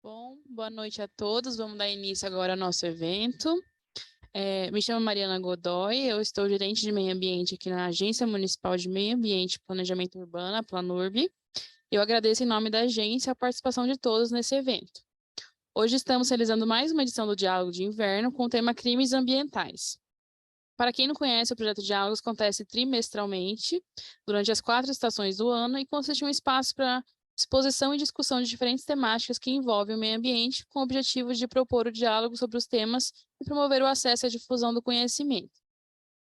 Bom, boa noite a todos. Vamos dar início agora ao nosso evento. Me chamo Mariana Godoy, eu estou gerente de meio ambiente aqui na Agência Municipal de Meio Ambiente e Planejamento Urbano, a Planurb. Eu agradeço em nome da agência a participação de todos nesse evento. Hoje estamos realizando mais uma edição do Diálogo de Inverno com o tema Crimes Ambientais. Para quem não conhece, o projeto Diálogos acontece trimestralmente, durante as 4 estações do ano, e consiste em um espaço para exposição e discussão de diferentes temáticas que envolvem o meio ambiente, com o objetivo de propor o diálogo sobre os temas e promover o acesso e a difusão do conhecimento.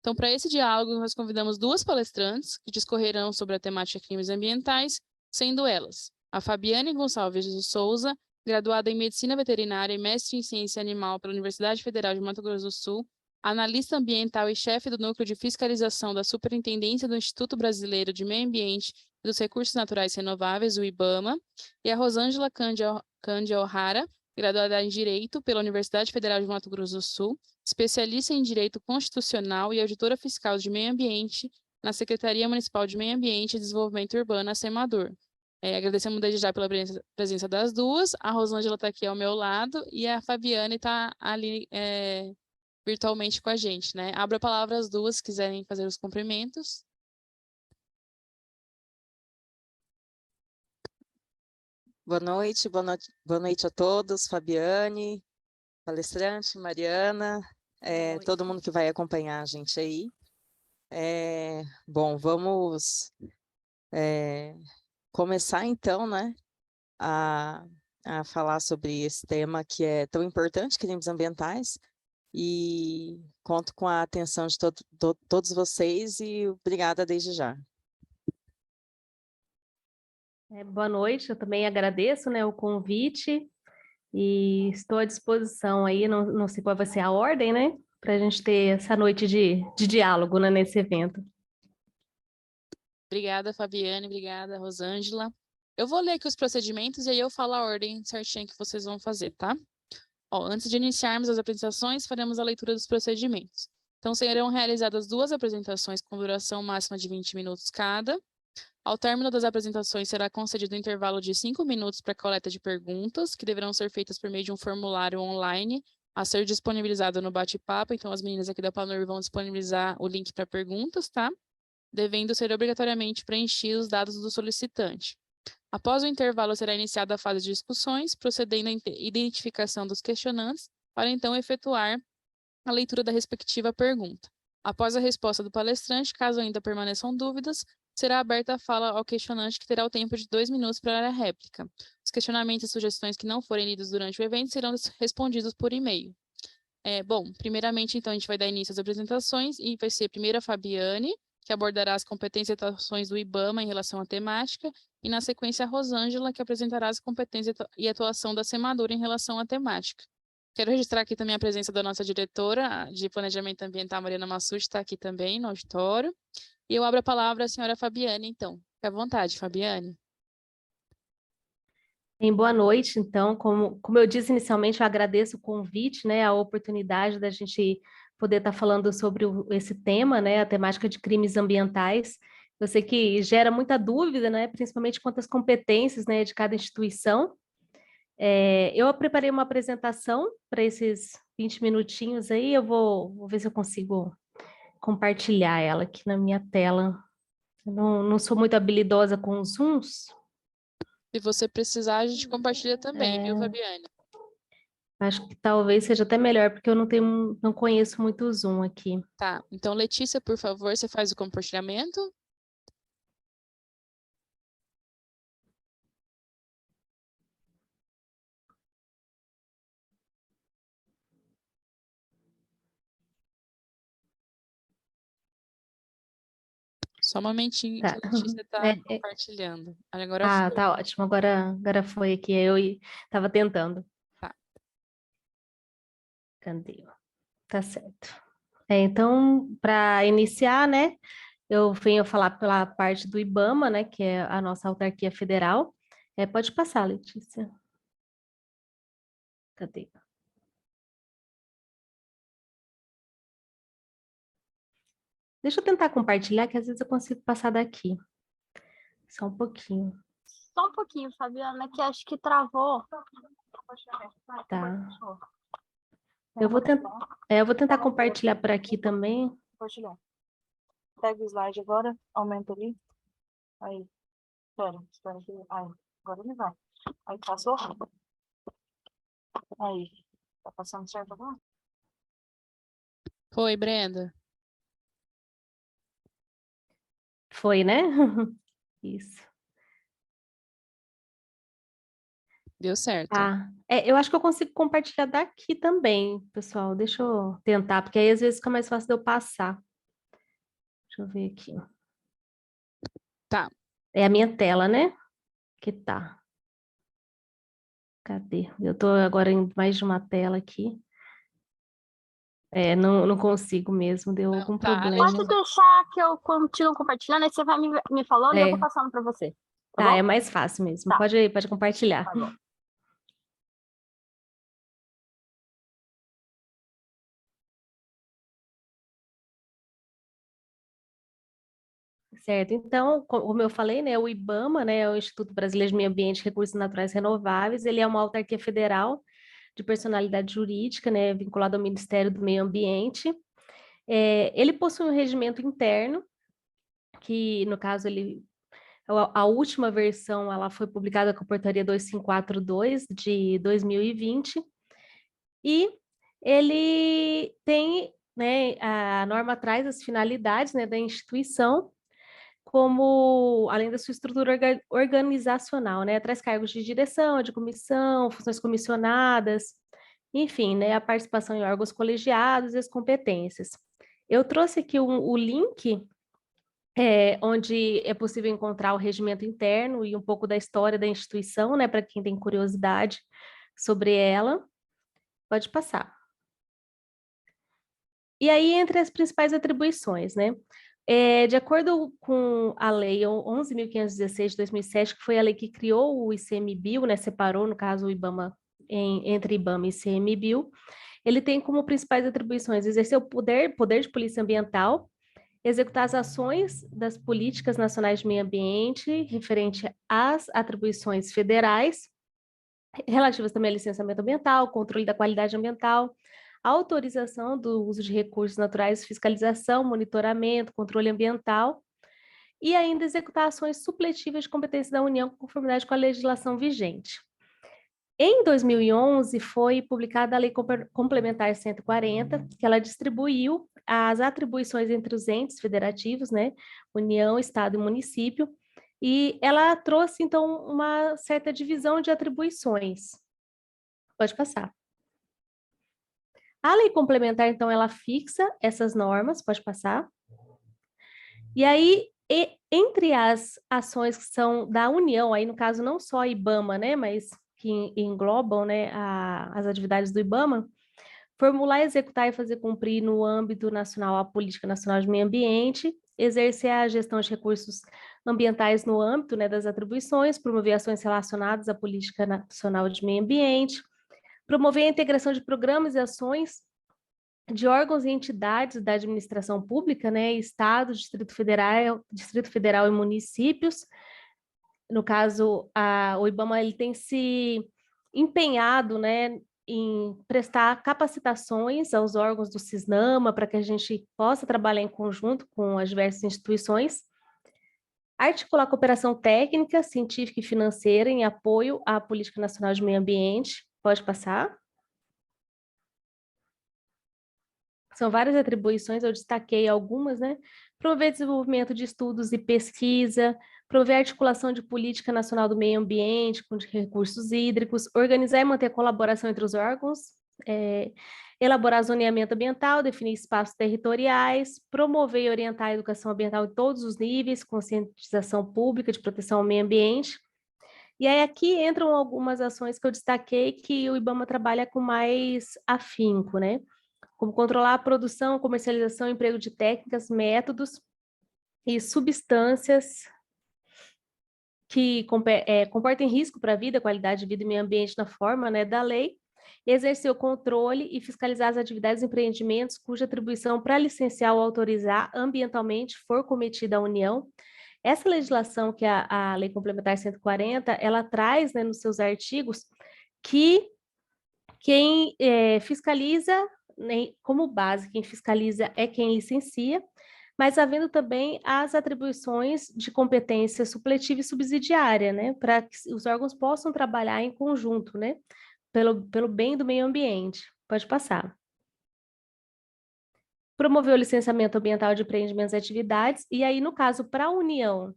Então, para esse diálogo, nós convidamos 2 palestrantes que discorrerão sobre a temática crimes ambientais, sendo elas a Fabiane Gonçalves de Souza, graduada em Medicina Veterinária e mestre em Ciência Animal pela Universidade Federal de Mato Grosso do Sul, analista ambiental e chefe do Núcleo de Fiscalização da Superintendência do Instituto Brasileiro de Meio Ambiente e dos Recursos Naturais Renováveis, o IBAMA, e a Rosângela Cândia O'Hara, graduada em Direito pela Universidade Federal de Mato Grosso do Sul, especialista em Direito Constitucional e auditora fiscal de Meio Ambiente na Secretaria Municipal de Meio Ambiente e Desenvolvimento Urbano, a SEMADUR. Agradecemos desde já pela presença das duas. A Rosângela está aqui ao meu lado e a Fabiane está ali virtualmente com a gente, né? Abro a palavra às duas, se quiserem fazer os cumprimentos. Boa noite a todos, Fabiane, palestrante, Mariana, todo mundo que vai acompanhar a gente aí. Bom, vamos começar então, né, a falar sobre esse tema que é tão importante, crimes ambientais, e conto com a atenção de todos vocês e obrigada desde já. Boa noite, eu também agradeço, né, o convite e estou à disposição aí, não sei qual vai ser a ordem, né, para a gente ter essa noite de diálogo, né, nesse evento. Obrigada, Fabiane, obrigada, Rosângela. Eu vou ler aqui os procedimentos e aí eu falo a ordem certinha que vocês vão fazer, tá? Antes de iniciarmos as apresentações, faremos a leitura dos procedimentos. Então, serão realizadas 2 apresentações com duração máxima de 20 minutos cada. Ao término das apresentações, será concedido um intervalo de 5 minutos para coleta de perguntas, que deverão ser feitas por meio de um formulário online a ser disponibilizado no bate-papo. Então, as meninas aqui da Planur vão disponibilizar o link para perguntas, tá? Devendo ser obrigatoriamente preenchidos os dados do solicitante. Após o intervalo, será iniciada a fase de discussões, procedendo à identificação dos questionantes, para então efetuar a leitura da respectiva pergunta. Após a resposta do palestrante, caso ainda permaneçam dúvidas, será aberta a fala ao questionante, que terá o tempo de 2 minutos para a réplica. Os questionamentos e sugestões que não forem lidos durante o evento serão respondidos por e-mail. Bom, primeiramente, então, a gente vai dar início às apresentações e vai ser primeiro a Fabiane, que abordará as competências e atuações do IBAMA em relação à temática, e na sequência a Rosângela, que apresentará as competências e atuação da SEMADUR em relação à temática. Quero registrar aqui também a presença da nossa diretora de Planejamento Ambiental, Mariana Massucci, está aqui também no auditório. E eu abro a palavra à senhora Fabiane, então. Fique à vontade, Fabiane. Boa noite, então, como eu disse inicialmente, eu agradeço o convite, né, a oportunidade da gente poder estar falando sobre esse tema, né, a temática de crimes ambientais. Eu sei que gera muita dúvida, né, principalmente quanto às competências, né, de cada instituição. Eu preparei uma apresentação para esses 20 minutinhos aí, eu vou ver se eu consigo compartilhar ela aqui na minha tela. Eu não sou muito habilidosa com os Zooms. Se você precisar, a gente compartilha também, viu, Fabiane? Acho que talvez seja até melhor, porque eu não conheço muito o Zoom aqui. Tá, então, Letícia, por favor, você faz o compartilhamento? Só um momentinho que a Letícia está compartilhando. Agora tá ótimo. Agora foi aqui. Eu estava tentando. Tá. Cadê? Tá certo. Então, para iniciar, né, eu venho falar pela parte do IBAMA, né, que é a nossa autarquia federal. Pode passar, Letícia. Cadê? Deixa eu tentar compartilhar, que às vezes eu consigo passar daqui. Só um pouquinho. Só um pouquinho, Fabiana, que acho que travou. Tá. Eu vou tentar compartilhar por aqui também. Compartilhar. Pega o slide agora, aumenta ali. Aí. Espera que. Aí, agora ele vai. Aí passou. Aí. Tá passando certo agora? Foi, Brenda. Foi, né? Isso. Deu certo. Tá. Eu acho que eu consigo compartilhar daqui também, pessoal. Deixa eu tentar, porque aí às vezes fica mais fácil de eu passar. Deixa eu ver aqui. Tá. É a minha tela, né? Que tá. Cadê? Eu tô agora em mais de uma tela aqui. Não consigo mesmo, deu Não, algum tá, problema. Pode deixar que eu continuo compartilhando, aí você vai me falando e eu vou passando para você. Tá Tá, bom? é mais fácil mesmo. Tá. Pode compartilhar. Tá bom. Certo. Então, como eu falei, né, o IBAMA, né, é o Instituto Brasileiro de Meio Ambiente e Recursos Naturais Renováveis, ele é uma autarquia federal de personalidade jurídica, né, vinculado ao Ministério do Meio Ambiente. Ele possui um regimento interno, que, no caso, a última versão ela foi publicada com a Portaria 2542 de 2020, e ele tem, né, a norma traz as finalidades, né, da instituição, como, além da sua estrutura organizacional, né, traz cargos de direção, de comissão, funções comissionadas, enfim, né, a participação em órgãos colegiados e as competências. Eu trouxe aqui o link onde é possível encontrar o regimento interno e um pouco da história da instituição, né, para quem tem curiosidade sobre ela. Pode passar. E aí, entre as principais atribuições, né? De acordo com a Lei 11.516 de 2007, que foi a lei que criou o ICMBio, né, separou, no caso, o IBAMA, entre IBAMA e ICMBio, ele tem como principais atribuições exercer o poder de polícia ambiental, executar as ações das políticas nacionais de meio ambiente referente às atribuições federais, relativas também à licenciamento ambiental, controle da qualidade ambiental, autorização do uso de recursos naturais, fiscalização, monitoramento, controle ambiental, e ainda executar ações supletivas de competência da União com conformidade com a legislação vigente. Em 2011, foi publicada a Lei Complementar 140, que ela distribuiu as atribuições entre os entes federativos, né, União, Estado e município, e ela trouxe, então, uma certa divisão de atribuições. Pode passar. A lei complementar, então, ela fixa essas normas, pode passar. E aí, entre as ações que são da União, aí no caso não só a IBAMA, né, mas que englobam, né, as atividades do IBAMA, formular, executar e fazer cumprir no âmbito nacional a Política Nacional de Meio Ambiente, exercer a gestão de recursos ambientais no âmbito, né, das atribuições, promover ações relacionadas à Política Nacional de Meio Ambiente, promover a integração de programas e ações de órgãos e entidades da administração pública, né, Estado, Distrito Federal e municípios. No caso, o IBAMA ele tem se empenhado, né, em prestar capacitações aos órgãos do CISNAMA para que a gente possa trabalhar em conjunto com as diversas instituições, articular cooperação técnica, científica e financeira em apoio à Política Nacional de Meio Ambiente. Pode passar. São várias atribuições, eu destaquei algumas, né? Promover desenvolvimento de estudos e pesquisa, promover a articulação de política nacional do meio ambiente com recursos hídricos, organizar e manter a colaboração entre os órgãos, elaborar zoneamento ambiental, definir espaços territoriais, promover e orientar a educação ambiental em todos os níveis, conscientização pública de proteção ao meio ambiente. E aí aqui entram algumas ações que eu destaquei que o IBAMA trabalha com mais afinco, né? Como controlar a produção, comercialização, emprego de técnicas, métodos e substâncias que comportem risco para a vida, qualidade de vida e meio ambiente na forma, né, da lei, exercer o controle e fiscalizar as atividades e empreendimentos cuja atribuição para licenciar ou autorizar ambientalmente for cometida à União. Essa legislação, que é a Lei Complementar 140, ela traz, né, nos seus artigos, que Quem fiscaliza, né, como base, quem fiscaliza é quem licencia, mas havendo também as atribuições de competência supletiva e subsidiária, né, para que os órgãos possam trabalhar em conjunto, né, pelo bem do meio ambiente. Pode passar. Promover o licenciamento ambiental de empreendimentos e atividades, e aí, no caso, para a União,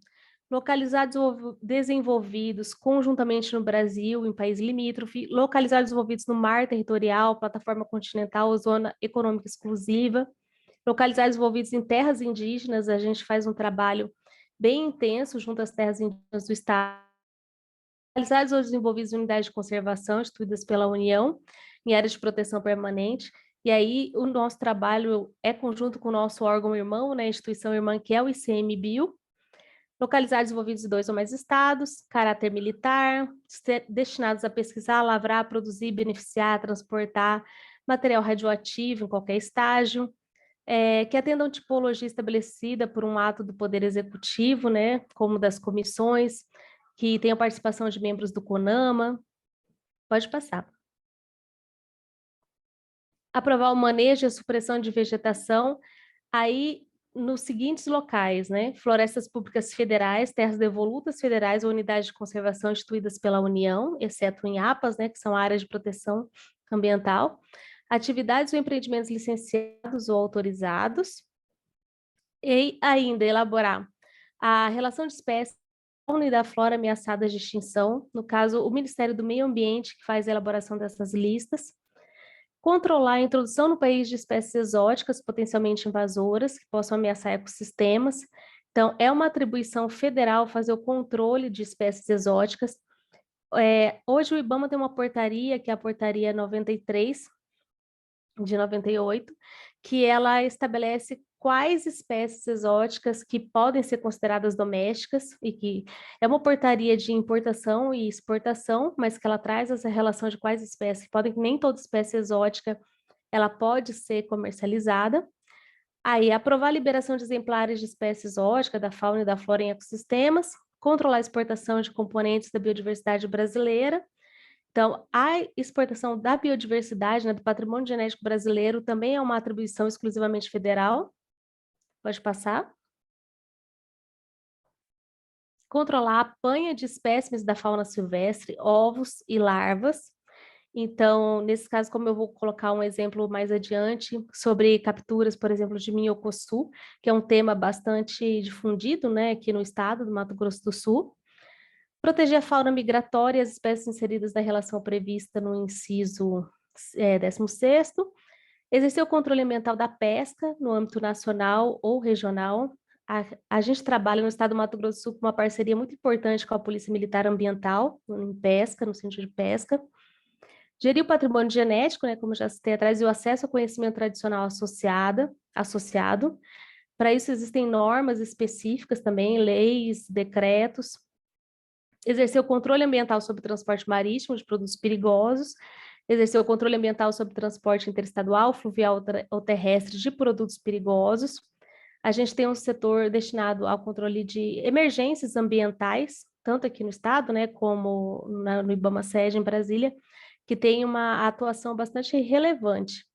localizados ou desenvolvidos conjuntamente no Brasil, em país limítrofe, localizados e desenvolvidos no mar territorial, plataforma continental ou zona econômica exclusiva, localizados e desenvolvidos em terras indígenas, a gente faz um trabalho bem intenso junto às terras indígenas do Estado, localizados ou desenvolvidos em unidades de conservação instituídas pela União, em áreas de proteção permanente, e aí o nosso trabalho é conjunto com o nosso órgão irmão, né, a instituição irmã, que é o ICMBio, localizados envolvidos em 2 ou mais estados, caráter militar, destinados a pesquisar, lavrar, produzir, beneficiar, transportar material radioativo em qualquer estágio, que atendam tipologia estabelecida por um ato do Poder Executivo, né, como das comissões, que tenham participação de membros do CONAMA. Pode passar. Aprovar o manejo e a supressão de vegetação, aí nos seguintes locais, né? Florestas públicas federais, terras devolutas federais ou unidades de conservação instituídas pela União, exceto em APAs, né, que são áreas de proteção ambiental, atividades ou empreendimentos licenciados ou autorizados, e ainda elaborar a relação de espécies da fauna e da flora ameaçadas de extinção, no caso, o Ministério do Meio Ambiente, que faz a elaboração dessas listas, controlar a introdução no país de espécies exóticas potencialmente invasoras que possam ameaçar ecossistemas. Então, é uma atribuição federal fazer o controle de espécies exóticas. Hoje o IBAMA tem uma portaria, que é a portaria 93, de 98, que ela estabelece quais espécies exóticas que podem ser consideradas domésticas e que é uma portaria de importação e exportação, mas que ela traz essa relação de quais espécies podem, nem toda espécie exótica ela pode ser comercializada. Aí, aprovar a liberação de exemplares de espécies exóticas da fauna e da flora em ecossistemas, controlar a exportação de componentes da biodiversidade brasileira. Então, a exportação da biodiversidade, né, do patrimônio genético brasileiro, também é uma atribuição exclusivamente federal. Pode passar. Controlar a apanha de espécimes da fauna silvestre, ovos e larvas. Então, nesse caso, como eu vou colocar um exemplo mais adiante, sobre capturas, por exemplo, de minhocossu, que é um tema bastante difundido, né, aqui no estado do Mato Grosso do Sul. Proteger a fauna migratória e as espécies inseridas na relação prevista no inciso 16º. Exercer o controle ambiental da pesca no âmbito nacional ou regional. A gente trabalha no estado do Mato Grosso do Sul com uma parceria muito importante com a Polícia Militar Ambiental, em pesca, no sentido de pesca. Gerir o patrimônio genético, né, como já citei atrás, e o acesso ao conhecimento tradicional associado. Para isso existem normas específicas também, leis, decretos. Exercer o controle ambiental sobre o transporte marítimo de produtos perigosos, exercer o controle ambiental sobre o transporte interestadual, fluvial ou terrestre de produtos perigosos. A gente tem um setor destinado ao controle de emergências ambientais, tanto aqui no estado, né, como no IBAMA-SEG em Brasília, que tem uma atuação bastante relevante.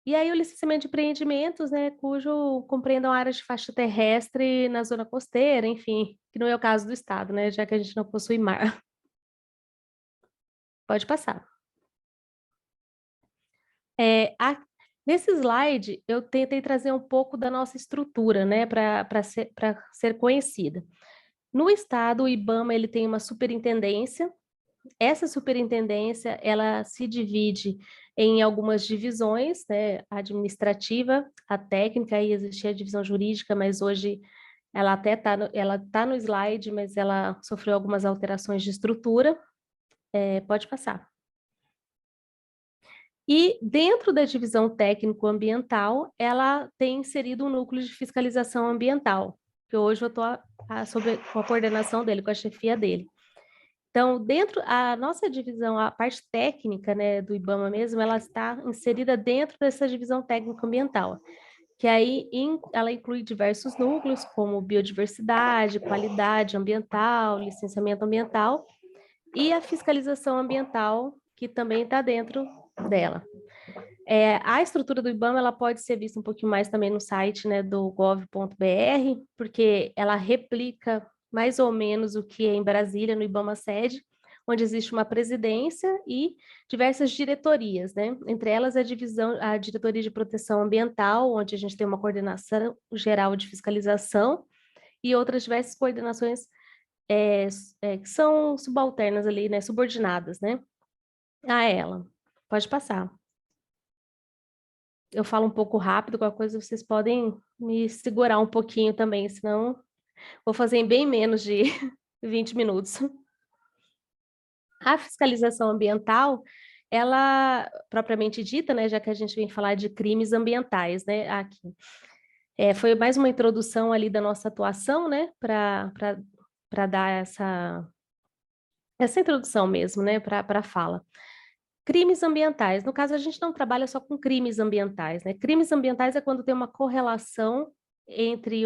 E aí o licenciamento de empreendimentos, né, cujo compreendam áreas de faixa terrestre na zona costeira, enfim, que não é o caso do estado, né, já que a gente não possui mar. Pode passar. Nesse slide, eu tentei trazer um pouco da nossa estrutura, né, para ser conhecida. No estado, o IBAMA ele tem uma superintendência. Essa superintendência, ela se divide em algumas divisões, né, a administrativa, a técnica, e existia a divisão jurídica, mas hoje ela até tá no slide, mas ela sofreu algumas alterações de estrutura. Pode passar. E dentro da divisão técnico-ambiental, ela tem inserido um núcleo de fiscalização ambiental, que hoje eu estou com a coordenação dele, com a chefia dele. Então, dentro a nossa divisão, a parte técnica, né, do IBAMA mesmo, ela está inserida dentro dessa divisão técnico-ambiental, que aí ela inclui diversos núcleos, como biodiversidade, qualidade ambiental, licenciamento ambiental e a fiscalização ambiental, que também está dentro dela. A estrutura do IBAMA ela pode ser vista um pouquinho mais também no site, né, do gov.br, porque ela replica mais ou menos o que é em Brasília, no IBAMA sede, onde existe uma presidência e diversas diretorias, né? Entre elas a diretoria de proteção ambiental, onde a gente tem uma coordenação geral de fiscalização e outras diversas coordenações que são subalternas ali, né? Subordinadas, né? A ela. Pode passar. Eu falo um pouco rápido, qualquer coisa vocês podem me segurar um pouquinho também, senão vou fazer em bem menos de 20 minutos. A fiscalização ambiental, ela, propriamente dita, né, já que a gente vem falar de crimes ambientais, né, aqui. Foi mais uma introdução ali da nossa atuação, né, para dar essa introdução mesmo, né, para a fala. Crimes ambientais, no caso a gente não trabalha só com crimes ambientais, né? Crimes ambientais é quando tem uma correlação entre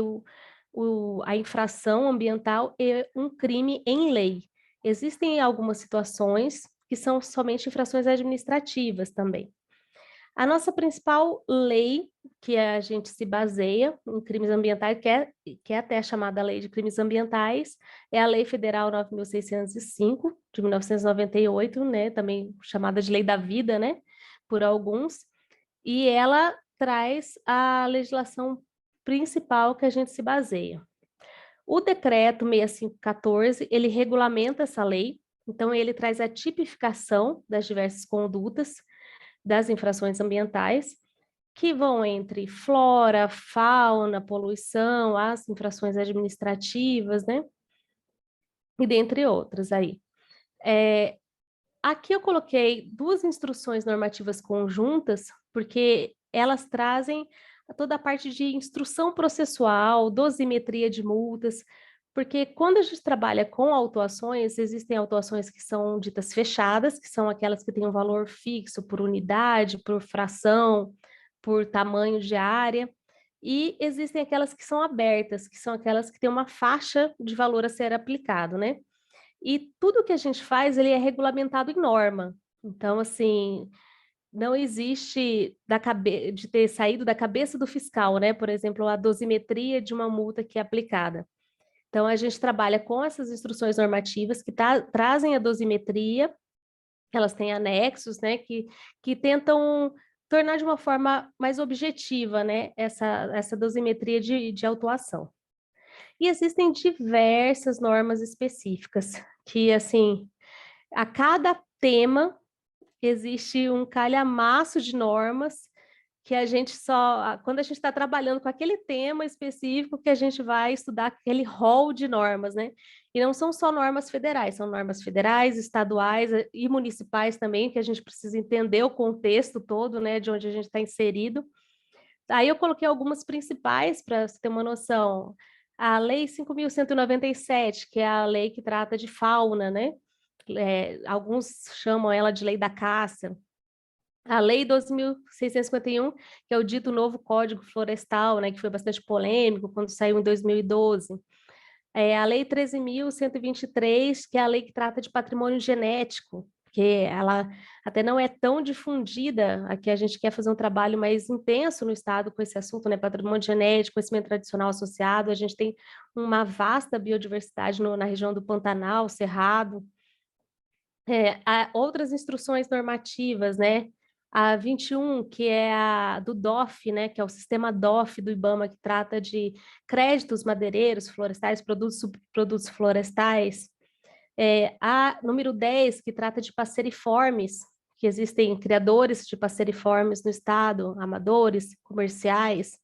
a infração ambiental e um crime em lei. Existem algumas situações que são somente infrações administrativas também. A nossa principal lei, que a gente se baseia em crimes ambientais, que é até chamada Lei de Crimes Ambientais, é a Lei Federal 9.605, de 1998, né, também chamada de Lei da Vida, né, por alguns, e ela traz a legislação principal que a gente se baseia. O decreto 6514, ele regulamenta essa lei, então ele traz a tipificação das diversas condutas das infrações ambientais, que vão entre flora, fauna, poluição, as infrações administrativas, né? E dentre outras aí. Aqui eu coloquei 2 instruções normativas conjuntas, porque elas trazem toda a parte de instrução processual, dosimetria de multas, porque quando a gente trabalha com autuações, existem autuações que são ditas fechadas, que são aquelas que têm um valor fixo por unidade, por fração, por tamanho de área, e existem aquelas que são abertas, que são aquelas que têm uma faixa de valor a ser aplicado, né? E tudo que a gente faz, ele é regulamentado em norma. Então, assim, não existe de ter saído da cabeça do fiscal, né? Por exemplo, a dosimetria de uma multa que é aplicada. Então, a gente trabalha com essas instruções normativas que trazem a dosimetria, elas têm anexos, né, que tentam tornar de uma forma mais objetiva, né, essa dosimetria de autuação. E existem diversas normas específicas, que, assim, a cada tema existe um calhamaço de normas que a gente quando a gente está trabalhando com aquele tema específico, que a gente vai estudar aquele rol de normas, né? E não são só normas federais, são normas federais, estaduais e municipais também, que a gente precisa entender o contexto todo, né, de onde a gente está inserido. Aí eu coloquei algumas principais para você ter uma noção. A Lei 5.197, que é a lei que trata de fauna, né? Alguns chamam ela de Lei da Caça. A Lei 12.651, que é o dito novo Código Florestal, né, que foi bastante polêmico quando saiu em 2012. A Lei 13.123, que é a lei que trata de patrimônio genético, que ela até não é tão difundida, aqui a gente quer fazer um trabalho mais intenso no Estado com esse assunto, né, patrimônio genético, conhecimento tradicional associado, a gente tem uma vasta biodiversidade na região do Pantanal, Cerrado. Há outras instruções normativas, né, a 21, que é a do DOF, né, que é o sistema DOF do IBAMA, que trata de créditos madeireiros, florestais, produtos florestais. A número 10, que trata de passeriformes, que existem criadores de passeriformes no estado, amadores, comerciais,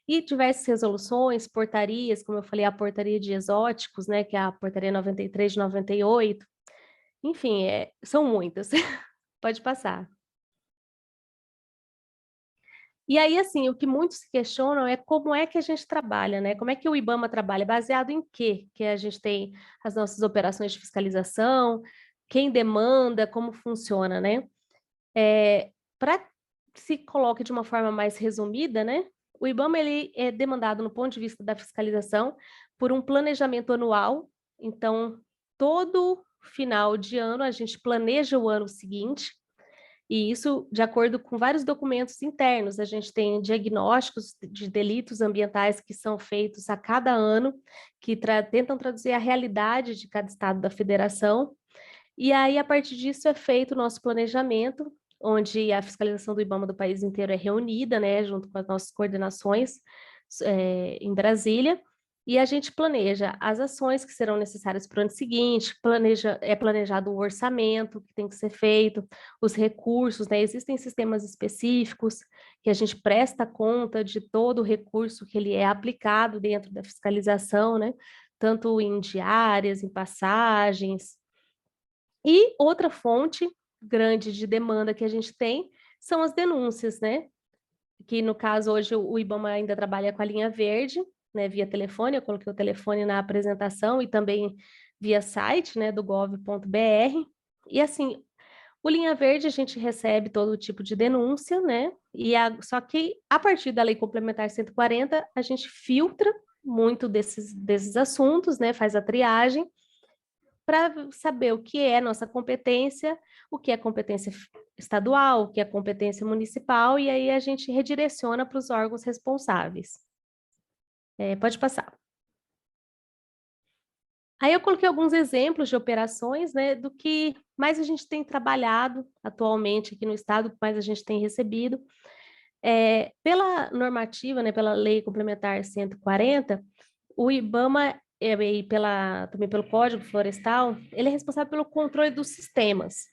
e diversas resoluções, portarias, como eu falei, a portaria de exóticos, né, que é a portaria 93 de 98. Enfim, são muitas. Pode passar. E aí, assim, o que muitos se questionam é como é que a gente trabalha, né? Como é que o IBAMA trabalha? Baseado em quê? Que a gente tem as nossas operações de fiscalização, quem demanda, como funciona, né? Para se coloque de uma forma mais resumida, né? O IBAMA ele é demandado, no ponto de vista da fiscalização, por um planejamento anual. Então, todo final de ano, a gente planeja o ano seguinte, e isso de acordo com vários documentos internos. A gente tem diagnósticos de delitos ambientais que são feitos a cada ano, que tentam traduzir a realidade de cada estado da federação, e aí, a partir disso, é feito o nosso planejamento, onde a fiscalização do IBAMA do país inteiro é reunida, né, junto com as nossas coordenações em Brasília, e a gente planeja as ações que serão necessárias para o ano seguinte, é planejado o orçamento que tem que ser feito, os recursos, né? Existem sistemas específicos que a gente presta conta de todo o recurso que ele é aplicado dentro da fiscalização, né? Tanto em diárias, em passagens. E outra fonte grande de demanda que a gente tem são as denúncias, né? Que no caso hoje o IBAMA ainda trabalha com a linha verde, né, via telefone. Eu coloquei o telefone na apresentação e também via site, né, do gov.br. E assim, o linha verde a gente recebe todo tipo de denúncia, né? Só que a partir da Lei Complementar 140, a gente filtra muito desses assuntos, né? Faz a triagem para saber o que é nossa competência, o que é competência estadual, o que é competência municipal, e aí a gente redireciona para os órgãos responsáveis. Pode passar. Aí eu coloquei alguns exemplos de operações, né, do que mais a gente tem trabalhado atualmente aqui no estado, que mais a gente tem recebido. Pela normativa, né, pela Lei Complementar 140, o IBAMA e também pelo Código Florestal, ele é responsável pelo controle dos sistemas.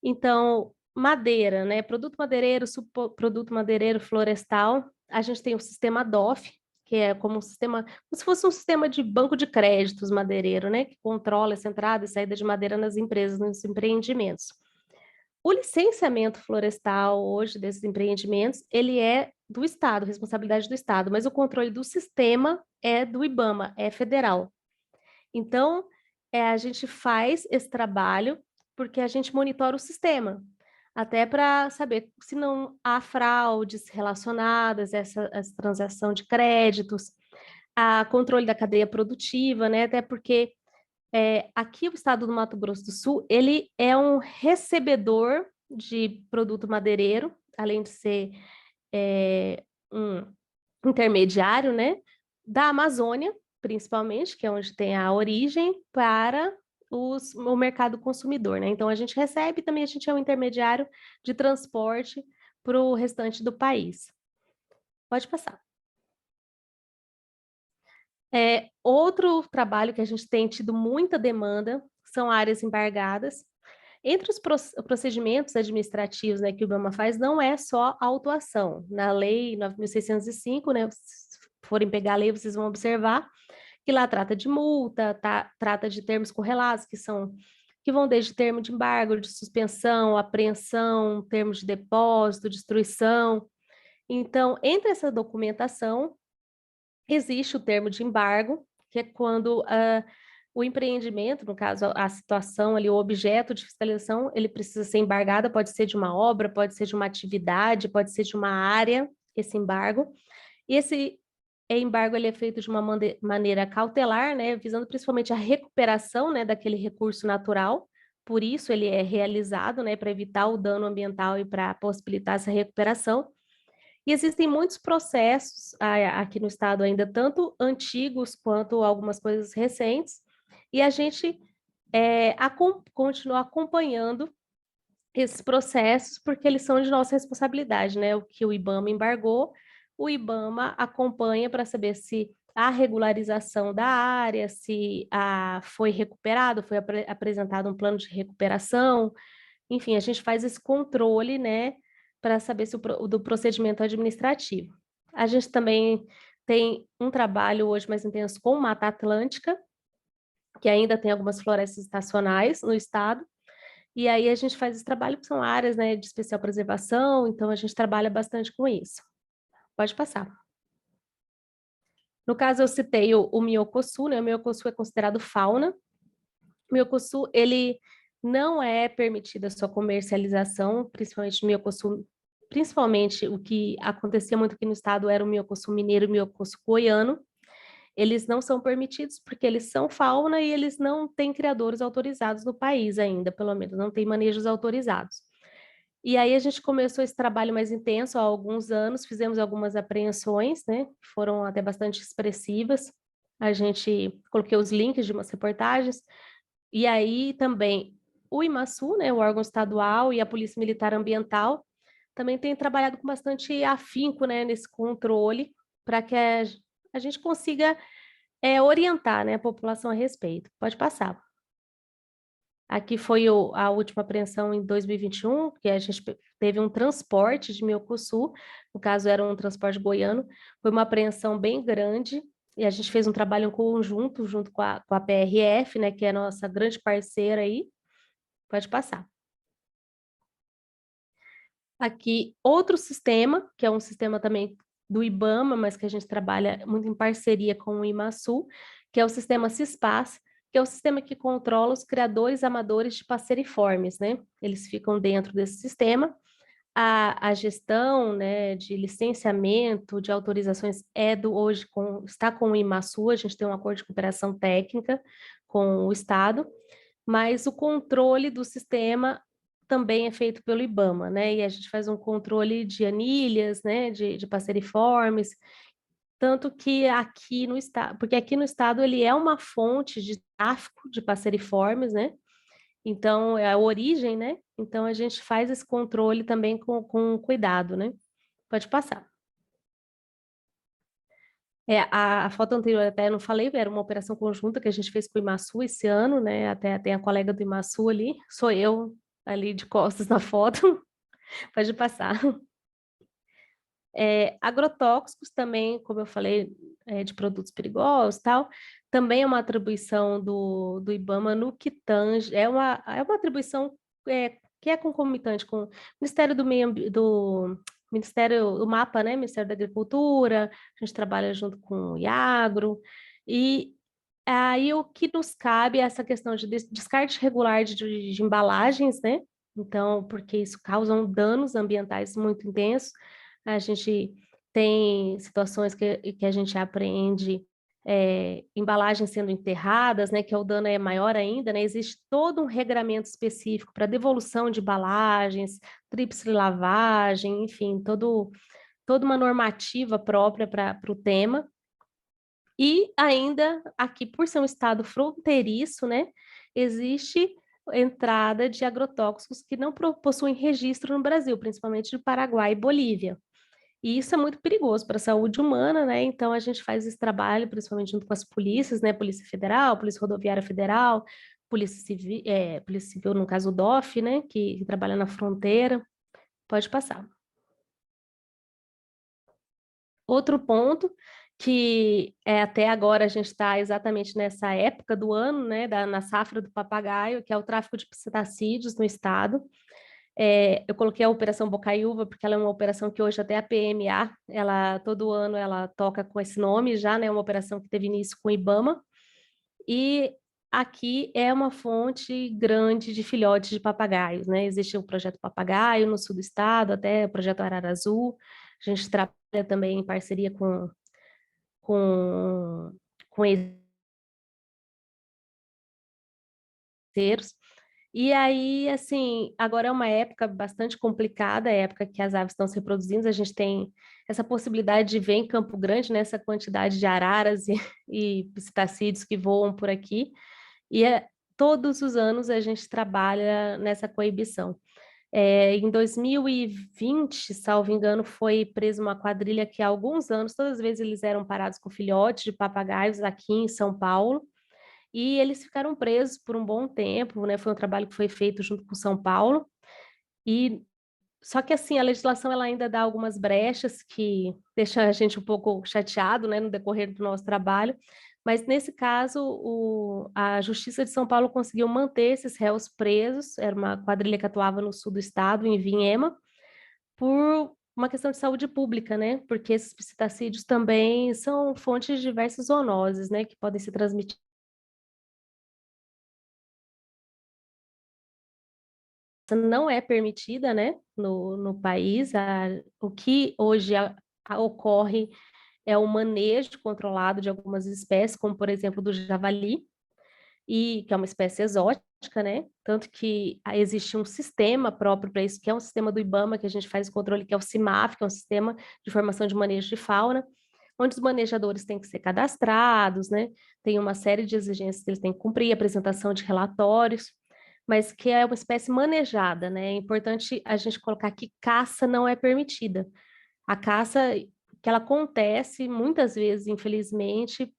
Então, madeira, né, produto madeireiro, subproduto madeireiro florestal, a gente tem o sistema DOF, que é como como se fosse um sistema de banco de créditos madeireiro, né, que controla essa entrada e saída de madeira nas empresas, nos empreendimentos. O licenciamento florestal hoje desses empreendimentos, ele é do Estado, responsabilidade do Estado, mas o controle do sistema é do IBAMA, é federal. Então, a gente faz esse trabalho porque a gente monitora o sistema, até para saber se não há fraudes relacionadas a essa transação de créditos, a controle da cadeia produtiva, né? Até porque aqui o estado do Mato Grosso do Sul, ele é um recebedor de produto madeireiro, além de ser um intermediário, né, da Amazônia, principalmente, que é onde tem a origem, para o mercado consumidor, né? Então, a gente recebe, também a gente é um intermediário de transporte para o restante do país. Pode passar. Outro trabalho que a gente tem tido muita demanda são áreas embargadas. Entre os procedimentos administrativos, né, que o IBAMA faz, não é só a autuação. Na Lei 9.605, né, se forem pegar a lei, vocês vão observar que lá trata de multa, trata de termos correlatos, que vão desde termo de embargo, de suspensão, apreensão, termos de depósito, destruição. Então, entre essa documentação, existe o termo de embargo, que é quando o empreendimento, no caso, a situação ali, o objeto de fiscalização, ele precisa ser embargado, pode ser de uma obra, pode ser de uma atividade, pode ser de uma área, esse embargo. E esse embargo ele é feito de uma maneira cautelar, né, visando principalmente a recuperação, né, daquele recurso natural. Por isso ele é realizado, né, para evitar o dano ambiental e para possibilitar essa recuperação. E existem muitos processos aqui no estado ainda, tanto antigos quanto algumas coisas recentes, e a gente continua acompanhando esses processos, porque eles são de nossa responsabilidade, né? O que o IBAMA embargou, o IBAMA acompanha para saber se há regularização da área, se foi recuperado, foi apresentado um plano de recuperação, enfim, a gente faz esse controle, né, para saber se do procedimento administrativo. A gente também tem um trabalho hoje mais intenso com Mata Atlântica, que ainda tem algumas florestas estacionais no estado, e aí a gente faz esse trabalho, que são áreas, né, de especial preservação, então a gente trabalha bastante com isso. Pode passar. No caso, eu citei o Minhocosul, né, o Minhocosul é considerado fauna. O Minhocosul, ele não é permitida a sua comercialização, principalmente Minhocosul, principalmente o que acontecia muito aqui no estado era o Minhocosul mineiro e o Minhocosul goiano. eles não são permitidos porque eles são fauna e eles não têm criadores autorizados no país ainda, pelo menos, não tem manejos autorizados. E aí a gente começou esse trabalho mais intenso há alguns anos, fizemos algumas apreensões, né, que foram até bastante expressivas. A gente coloquei os links de umas reportagens, e aí também o IMASU, né, o órgão estadual, e a Polícia Militar Ambiental também tem trabalhado com bastante afinco, né, nesse controle, para que a gente consiga orientar, né, a população a respeito. Pode passar. Aqui foi a última apreensão em 2021, que a gente teve um transporte de Melcosul, no caso era um transporte goiano, foi uma apreensão bem grande, e a gente fez um trabalho em conjunto, junto com a PRF, né, que é a nossa grande parceira aí. Pode passar. Aqui, outro sistema, que é um sistema também do IBAMA, mas que a gente trabalha muito em parceria com o IMASU, que é o sistema CISPAS, que é o sistema que controla os criadores amadores de passeriformes, né? Eles ficam dentro desse sistema. A gestão, né, de licenciamento, de autorizações hoje está com o IMASU, a gente tem um acordo de cooperação técnica com o Estado, mas o controle do sistema também é feito pelo IBAMA, né? E a gente faz um controle de anilhas, né, de passeriformes, tanto que aqui no estado, porque aqui no estado ele é uma fonte de tráfico de passeriformes, né? Então, é a origem, né? Então, a gente faz esse controle também com cuidado, né? Pode passar. A foto anterior até eu não falei, era uma operação conjunta que a gente fez com o IMASU esse ano, né? Até tem a colega do IMASU ali, sou eu ali de costas na foto. Pode passar. Agrotóxicos também, como eu falei, de produtos perigosos e tal, também é uma atribuição do IBAMA no que tange, é uma atribuição que é concomitante com o Ministério do do Ministério, do MAPA, né, Ministério da Agricultura, a gente trabalha junto com o IAGRO, e aí o que nos cabe é essa questão de descarte regular de embalagens, né, então, porque isso causa danos ambientais muito intensos. A gente tem situações que a gente apreende embalagens sendo enterradas, né, que o dano é maior ainda, né, existe todo um regramento específico para devolução de embalagens, tríplice lavagem, enfim, toda uma normativa própria para o tema. E ainda aqui, por ser um estado fronteiriço, né, existe entrada de agrotóxicos que não possuem registro no Brasil, principalmente de Paraguai e Bolívia. E isso é muito perigoso para a saúde humana, né? Então a gente faz esse trabalho, principalmente junto com as polícias, né? Polícia Federal, Polícia Rodoviária Federal, Polícia Civil, no caso o DOF, né? Que trabalha na fronteira. Pode passar. Outro ponto que até agora a gente está exatamente nessa época do ano, né? Na safra do papagaio, que é o tráfico de psitacídeos no estado. Eu coloquei a Operação Bocaiúva porque ela é uma operação que hoje até a PMA, todo ano ela toca com esse nome já, né? Uma operação que teve início com o IBAMA. E aqui é uma fonte grande de filhotes de papagaios, né? Existe o projeto Papagaio no sul do estado, até o projeto Arara Azul. A gente trabalha também em parceria com terceiros. E aí, assim, agora é uma época bastante complicada, é a época que as aves estão se reproduzindo, a gente tem essa possibilidade de ver em Campo Grande, né, essa quantidade de araras e psitacídeos que voam por aqui, e todos os anos a gente trabalha nessa coibição. Em 2020, salvo engano, foi presa uma quadrilha que há alguns anos, todas as vezes eles eram parados com filhotes de papagaios aqui em São Paulo, e eles ficaram presos por um bom tempo, né? Foi um trabalho que foi feito junto com São Paulo. E só que assim, a legislação ela ainda dá algumas brechas que deixam a gente um pouco chateado, né, no decorrer do nosso trabalho. Mas nesse caso, a Justiça de São Paulo conseguiu manter esses réus presos. Era uma quadrilha que atuava no sul do estado, em Vinhema, por uma questão de saúde pública, né? Porque esses psitacídeos também são fontes de diversas zoonoses, né, que podem ser transmitidas. Não é permitida, né, no país. O que hoje ocorre é o manejo controlado de algumas espécies, como por exemplo do javali, e que é uma espécie exótica, né? Tanto que existe um sistema próprio para isso, que é um sistema do IBAMA, que a gente faz o controle, que é o CIMAF, que é um sistema de formação de manejo de fauna, onde os manejadores têm que ser cadastrados, né? Tem uma série de exigências que eles têm que cumprir, apresentação de relatórios, mas que é uma espécie manejada, né? É importante a gente colocar que caça não é permitida. A caça, que ela acontece muitas vezes, infelizmente,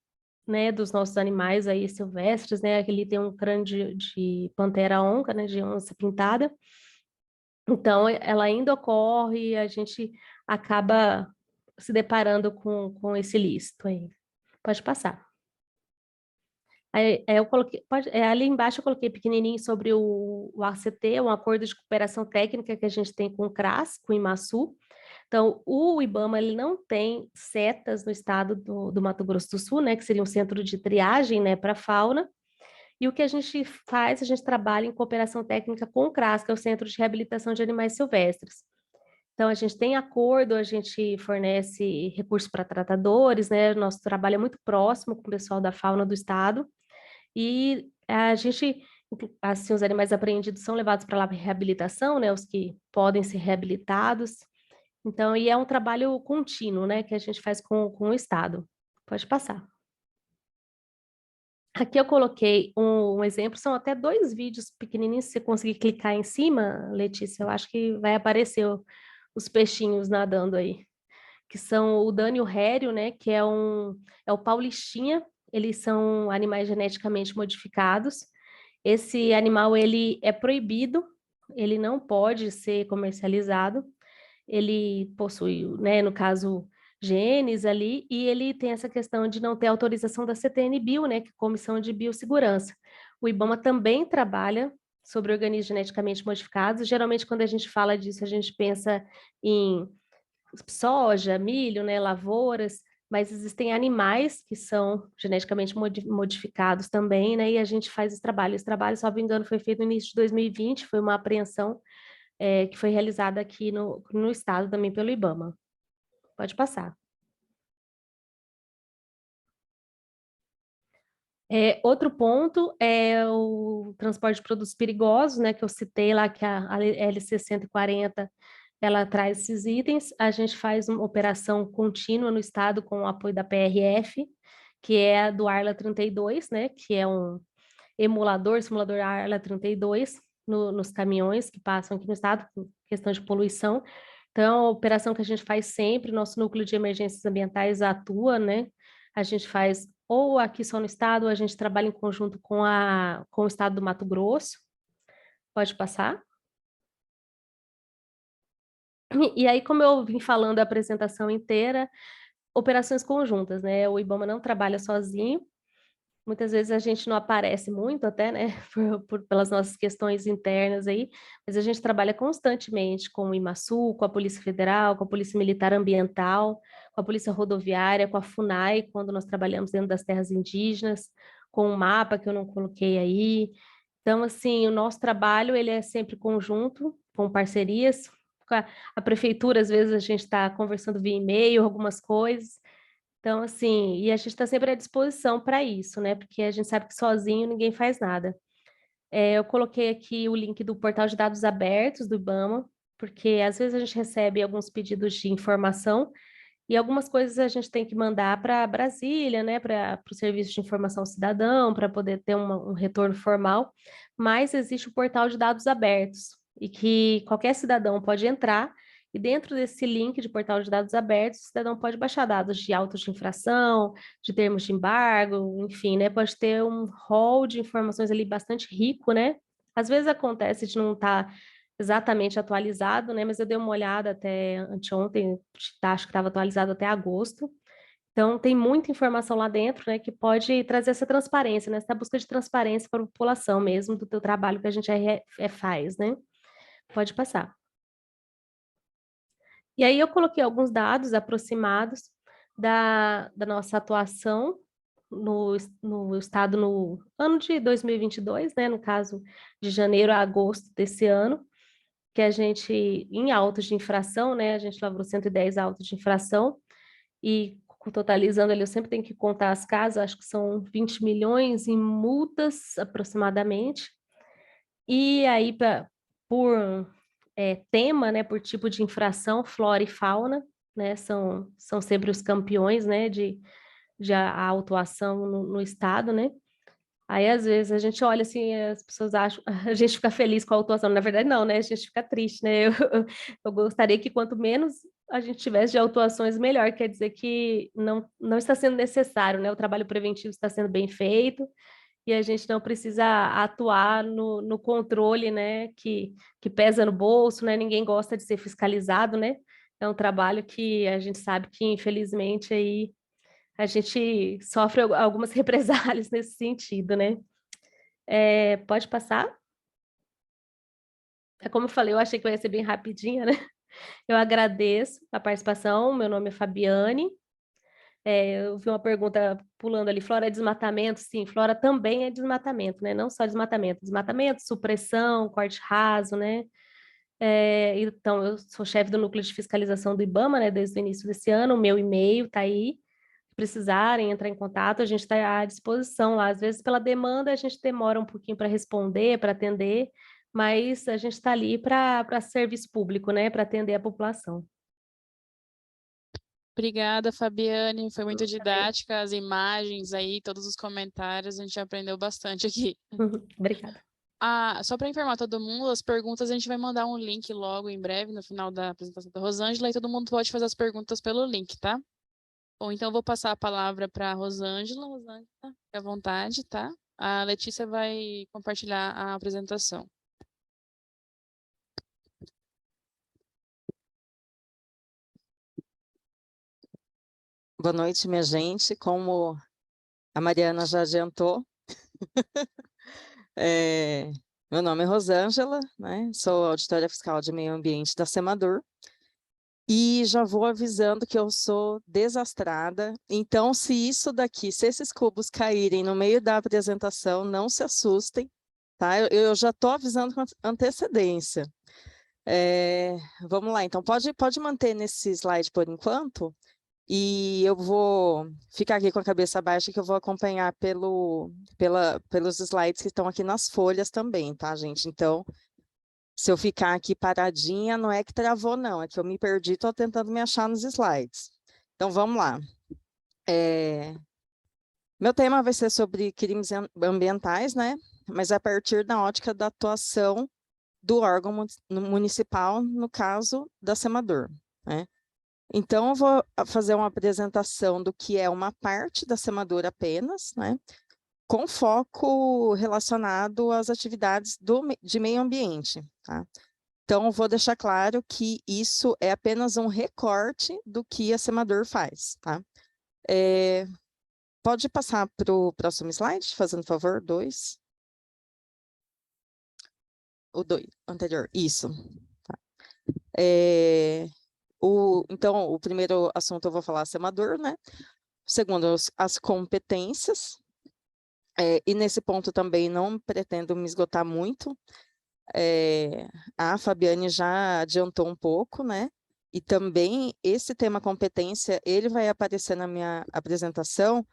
né, dos nossos animais aí silvestres, né? Aqui tem um crânio de pantera onca, né? De onça pintada. Então, ela ainda ocorre e a gente acaba se deparando com esse ilícito aí. Pode passar. Aí, eu coloquei, ali embaixo eu coloquei pequenininho sobre o ACT, um acordo de cooperação técnica que a gente tem com o CRAS, com o IMASU. Então, o IBAMA ele não tem setas no estado do Mato Grosso do Sul, né, que seria um centro de triagem, né, para fauna. E o que a gente faz, a gente trabalha em cooperação técnica com o CRAS, que é o Centro de Reabilitação de Animais Silvestres. Então, a gente tem acordo, a gente fornece recursos para tratadores, né? Nosso trabalho é muito próximo com o pessoal da fauna do estado. E a gente, assim, os animais apreendidos são levados para lá para reabilitação, né? Os que podem ser reabilitados. Então, e é um trabalho contínuo, né? Que a gente faz com o estado. Pode passar. Aqui eu coloquei um exemplo, são até 2 vídeos pequenininhos, se você conseguir clicar em cima, Letícia, eu acho que vai aparecer os peixinhos nadando aí, que são o Dani e o Rério, né, que é o Paulistinha, eles são animais geneticamente modificados. Esse animal, ele é proibido, ele não pode ser comercializado, ele possui, né, no caso, genes ali, e ele tem essa questão de não ter autorização da CTN-Bio, né, que é a Comissão de Biossegurança. O IBAMA também trabalha sobre organismos geneticamente modificados. Geralmente, quando a gente fala disso, a gente pensa em soja, milho, né, lavouras, mas existem animais que são geneticamente modificados também, né, e a gente faz esse trabalho. Esse trabalho, se não me engano, foi feito no início de 2020, foi uma apreensão que foi realizada aqui no estado também pelo IBAMA. Pode passar. Outro ponto é o transporte de produtos perigosos, né, que eu citei lá, que a LC 140, ela traz esses itens. A gente faz uma operação contínua no estado com o apoio da PRF, que é a do Arla 32, né, que é um simulador Arla 32, nos caminhões que passam aqui no estado, com questão de poluição. Então, é uma operação que a gente faz sempre, nosso núcleo de emergências ambientais atua, né? A gente faz ou aqui só no estado, ou a gente trabalha em conjunto com o estado do Mato Grosso. Pode passar? E aí, como eu vim falando a apresentação inteira, operações conjuntas, né? O IBAMA não trabalha sozinho, muitas vezes a gente não aparece muito até, né, pelas nossas questões internas aí, mas a gente trabalha constantemente com o IMASU, com a Polícia Federal, com a Polícia Militar Ambiental, com a Polícia Rodoviária, com a FUNAI, quando nós trabalhamos dentro das terras indígenas, com o mapa que eu não coloquei aí. Então, assim, o nosso trabalho, ele é sempre conjunto, com parcerias, com a prefeitura, às vezes a gente está conversando via e-mail, algumas coisas. Então, assim, e a gente está sempre à disposição para isso, né? Porque a gente sabe que sozinho ninguém faz nada. Eu coloquei aqui o link do portal de dados abertos do IBAMA, porque às vezes a gente recebe alguns pedidos de informação e algumas coisas a gente tem que mandar para Brasília, né? Para o Serviço de Informação ao Cidadão, para poder ter um retorno formal. Mas existe o portal de dados abertos e que qualquer cidadão pode entrar. E dentro desse link de portal de dados abertos, o cidadão pode baixar dados de autos de infração, de termos de embargo, enfim, né? Pode ter um rol de informações ali bastante rico, né? Às vezes acontece de não estar exatamente atualizado, né? Mas eu dei uma olhada até anteontem, acho que estava atualizado até agosto. Então, tem muita informação lá dentro, né, que pode trazer essa transparência, né? Essa busca de transparência para a população mesmo do teu trabalho que a gente faz, né? Pode passar. E aí eu coloquei alguns dados aproximados da nossa atuação no estado no ano de 2022, né? No caso, de janeiro a agosto desse ano, que a gente, em autos de infração, né? A gente lavrou 110 autos de infração, e totalizando ali, eu sempre tenho que contar as casas, acho que são 20 milhões em multas, aproximadamente. E aí, por tema, né, por tipo de infração, flora e fauna, né, são sempre os campeões, né, de a autuação no estado, né? Aí, às vezes, a gente olha assim, as pessoas acham, a gente fica feliz com a autuação, na verdade, não, né? A gente fica triste, né? Eu gostaria que quanto menos a gente tivesse de autuações, melhor, quer dizer que não está sendo necessário, né? O trabalho preventivo está sendo bem feito e a gente não precisa atuar no controle, né? Que pesa no bolso, né? Ninguém gosta de ser fiscalizado, né? É um trabalho que a gente sabe que, infelizmente, aí a gente sofre algumas represálias nesse sentido, né? Pode passar? Como eu falei, eu achei que ia ser bem rapidinha, né? Eu agradeço a participação, meu nome é Fabiane. Eu vi uma pergunta pulando ali, flora é desmatamento? Sim, flora também é desmatamento, né? Não só desmatamento, supressão, corte raso, né? Então, eu sou chefe do núcleo de fiscalização do IBAMA, né? Desde o início desse ano, o meu e-mail está aí. Se precisarem entrar em contato, a gente está à disposição lá. Às vezes, pela demanda, a gente demora um pouquinho para responder, para atender, mas a gente está ali para serviço público, né? Para atender a população. Obrigada, Fabiane. Foi muito didática, as imagens aí, todos os comentários, a gente aprendeu bastante aqui. Obrigada. Só para informar todo mundo, as perguntas a gente vai mandar um link logo em breve, no final da apresentação da Rosângela, e todo mundo pode fazer as perguntas pelo link, tá? Bom, então eu vou passar a palavra para a Rosângela. Rosângela, fique à vontade, tá? A Letícia vai compartilhar a apresentação. Boa noite, minha gente. Como a Mariana já adiantou, meu nome é Rosângela, né? Sou auditora fiscal de meio ambiente da Semador. E já vou avisando que eu sou desastrada. Então, se esses cubos caírem no meio da apresentação, não se assustem, tá? Eu já estou avisando com antecedência. Vamos lá, então pode manter nesse slide por enquanto. E eu vou ficar aqui com a cabeça baixa, que eu vou acompanhar pelos slides que estão aqui nas folhas também, tá, gente? Então, se eu ficar aqui paradinha, não é que travou, não, é que eu me perdi, estou tentando me achar nos slides. Então, vamos lá. Meu tema vai ser sobre crimes ambientais, né? Mas a partir da ótica da atuação do órgão municipal, no caso da Semador, né? Então, eu vou fazer uma apresentação do que é uma parte da Semador apenas, né? Com foco relacionado às atividades de meio ambiente, tá? Então, eu vou deixar claro que isso é apenas um recorte do que a Semador faz, tá? Pode passar para o próximo slide, fazendo favor, 2. O 2, anterior, isso. Tá. Então, o primeiro assunto eu vou falar Semador, né? Segundo, as competências. E nesse ponto também não pretendo me esgotar muito. A Fabiane já adiantou um pouco, né? E também esse tema competência, ele vai aparecer na minha apresentação,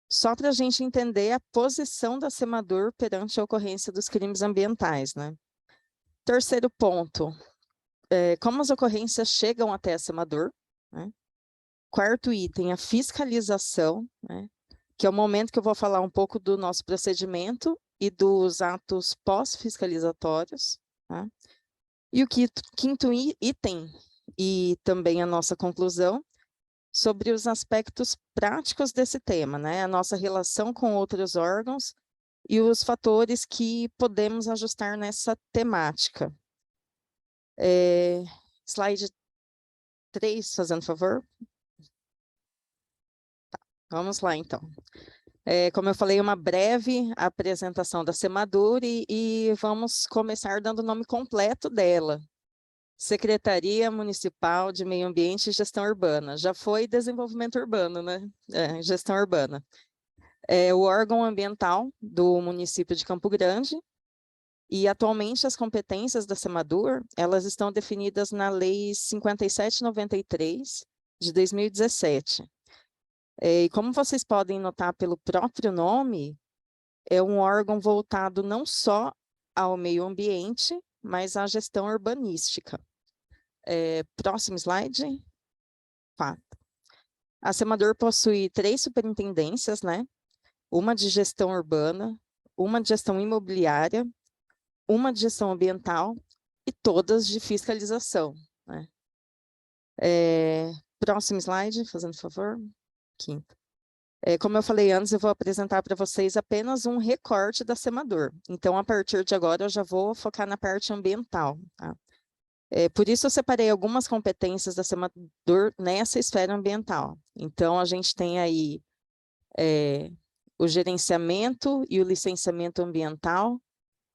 só para a gente entender a posição da Semador perante a ocorrência dos crimes ambientais, né? Terceiro ponto, como as ocorrências chegam até a Semador, né? Quarto item, a fiscalização, né? Que é o momento que eu vou falar um pouco do nosso procedimento e dos atos pós-fiscalizatórios, tá? E o quinto item, e também a nossa conclusão, sobre os aspectos práticos desse tema, né? A nossa relação com outros órgãos e os fatores que podemos ajustar nessa temática. Slide 3, fazendo favor. Tá, vamos lá, então. Como eu falei, uma breve apresentação da Semador e vamos começar dando o nome completo dela. Secretaria Municipal de Meio Ambiente e Gestão Urbana. Já foi desenvolvimento urbano, né? Gestão urbana. É o órgão ambiental do município de Campo Grande. E atualmente as competências da Semador, elas estão definidas na Lei 5793 de 2017. E como vocês podem notar pelo próprio nome, é um órgão voltado não só ao meio ambiente, mas à gestão urbanística. Próximo slide. 4. A Semador possui 3 superintendências, né? Uma de gestão urbana, uma de gestão imobiliária, uma de gestão ambiental e todas de fiscalização, né? Próximo slide, fazendo favor. 5. Como eu falei antes, eu vou apresentar para vocês apenas um recorte da Semador. Então, a partir de agora, eu já vou focar na parte ambiental, tá? Por isso, eu separei algumas competências da Semador nessa esfera ambiental. Então, a gente tem aí o gerenciamento e o licenciamento ambiental,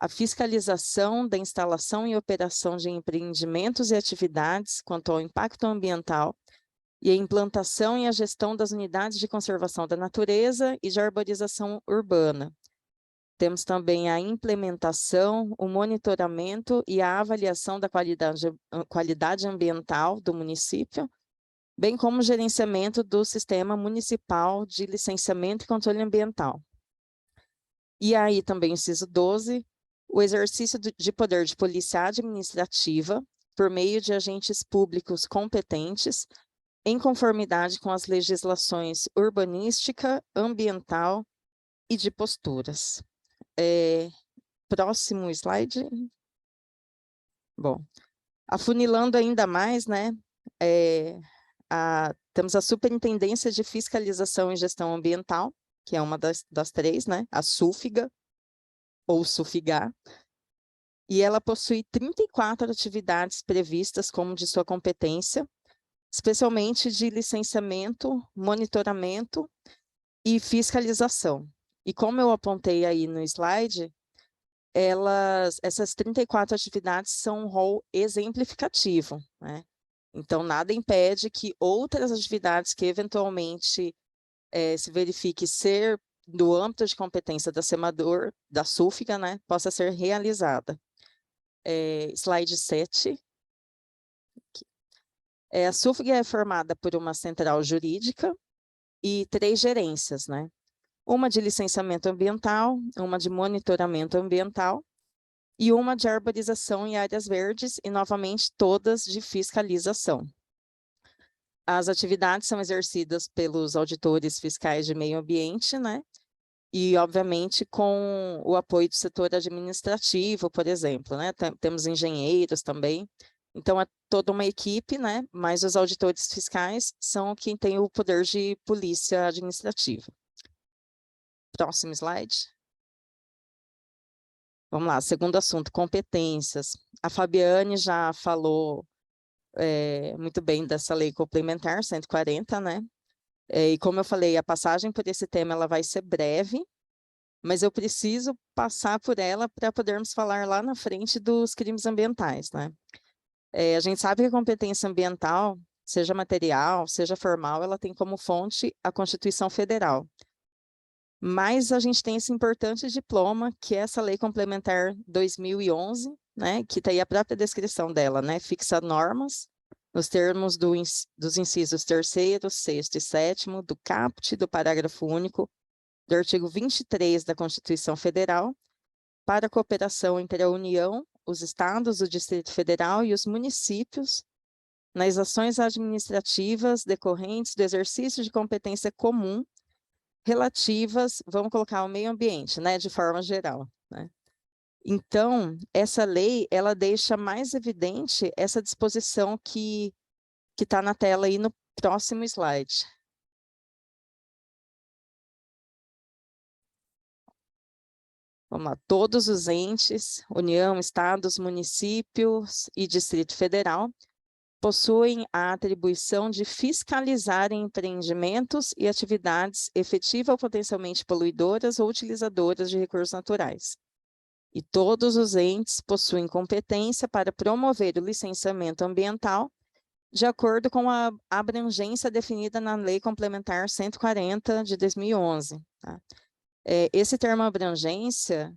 a fiscalização da instalação e operação de empreendimentos e atividades quanto ao impacto ambiental, e a implantação e a gestão das unidades de conservação da natureza e de arborização urbana. Temos também a implementação, o monitoramento e a avaliação da qualidade ambiental do município, bem como o gerenciamento do Sistema Municipal de Licenciamento e Controle Ambiental. E aí também, inciso 12, o exercício de poder de polícia administrativa por meio de agentes públicos competentes em conformidade com as legislações urbanística, ambiental e de posturas. Próximo slide. Bom, afunilando ainda mais, né? Temos a Superintendência de Fiscalização e Gestão Ambiental, que é uma das 3, né? A SUFIGA, ou SUFIGA, e ela possui 34 atividades previstas como de sua competência, especialmente de licenciamento, monitoramento e fiscalização. E como eu apontei aí no slide, essas 34 atividades são um rol exemplificativo, né? Então, nada impede que outras atividades que eventualmente se verifique ser do âmbito de competência da Semador, da SUFIGA, né, possa ser realizada. Slide 7. A SUFIGA é formada por uma central jurídica e 3 gerências, né? Uma de licenciamento ambiental, uma de monitoramento ambiental e uma de arborização em áreas verdes e, novamente, todas de fiscalização. As atividades são exercidas pelos auditores fiscais de meio ambiente, né? E, obviamente, com o apoio do setor administrativo, por exemplo, né? Temos engenheiros também. Então, é toda uma equipe, né? Mas os auditores fiscais são quem tem o poder de polícia administrativa. Próximo slide. Vamos lá, segundo assunto, competências. A Fabiane já falou muito bem dessa lei complementar 140, né? E como eu falei, a passagem por esse tema ela vai ser breve, mas eu preciso passar por ela para podermos falar lá na frente dos crimes ambientais, né? A gente sabe que a competência ambiental, seja material, seja formal, ela tem como fonte a Constituição Federal. Mas a gente tem esse importante diploma, que é essa Lei Complementar 2011, né, que está aí a própria descrição dela, né, fixa normas nos termos dos incisos 3º, 6º e 7º, do caput do parágrafo único do artigo 23 da Constituição Federal, para a cooperação entre a União, os estados, o Distrito Federal e os municípios nas ações administrativas decorrentes do exercício de competência comum relativas, vamos colocar ao meio ambiente, né, de forma geral, né? Então, essa lei, ela deixa mais evidente essa disposição que está na tela aí no próximo slide. Vamos lá, todos os entes, União, estados, municípios e Distrito Federal, possuem a atribuição de fiscalizar empreendimentos e atividades efetiva ou potencialmente poluidoras ou utilizadoras de recursos naturais. E todos os entes possuem competência para promover o licenciamento ambiental de acordo com a abrangência definida na Lei Complementar 140 de 2011. Tá? Esse termo abrangência,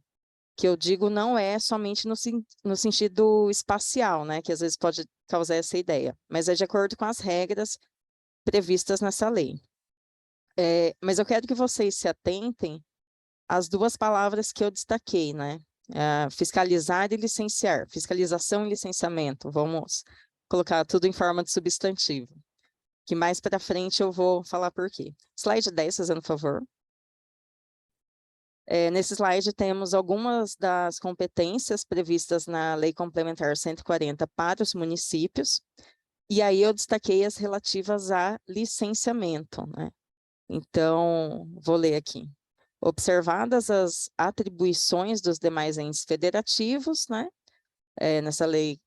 que eu digo, não é somente no sentido espacial, né, que às vezes pode causar essa ideia, mas é de acordo com as regras previstas nessa lei. Mas eu quero que vocês se atentem às duas palavras que eu destaquei, né? Fiscalizar e licenciar. Fiscalização e licenciamento. Vamos colocar tudo em forma de substantivo. Que mais para frente eu vou falar por quê. Slide 10, fazendo favor. Nesse slide temos algumas das competências previstas na Lei Complementar 140 para os municípios. E aí eu destaquei as relativas a licenciamento, né? Então, vou ler aqui. Observadas as atribuições dos demais entes federativos, né?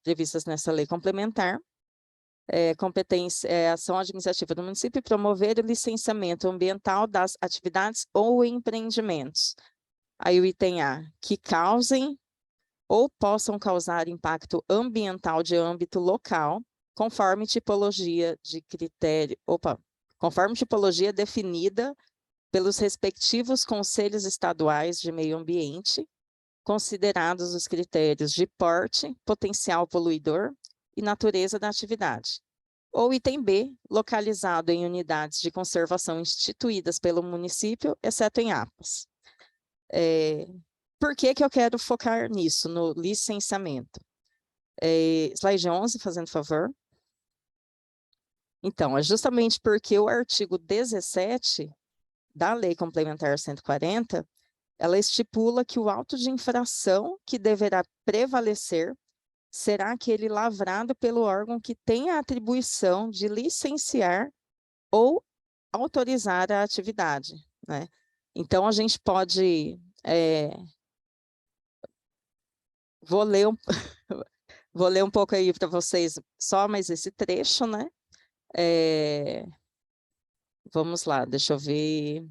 Previstas nessa lei complementar, ação administrativa do município promover o licenciamento ambiental das atividades ou empreendimentos. Aí o item A, que causem ou possam causar impacto ambiental de âmbito local, conforme tipologia definida pelos respectivos conselhos estaduais de meio ambiente, considerados os critérios de porte, potencial poluidor e natureza da atividade. Ou item B, localizado em unidades de conservação instituídas pelo município, exceto em APAs. Por que eu quero focar nisso, no licenciamento? Slide 11, fazendo favor. Então, é justamente porque o artigo 17 da Lei Complementar 140, ela estipula que o auto de infração que deverá prevalecer será aquele lavrado pelo órgão que tem a atribuição de licenciar ou autorizar a atividade, né? Então, a gente pode... Vou ler um pouco aí para vocês só mais esse trecho, né? Vamos lá, deixa eu ver.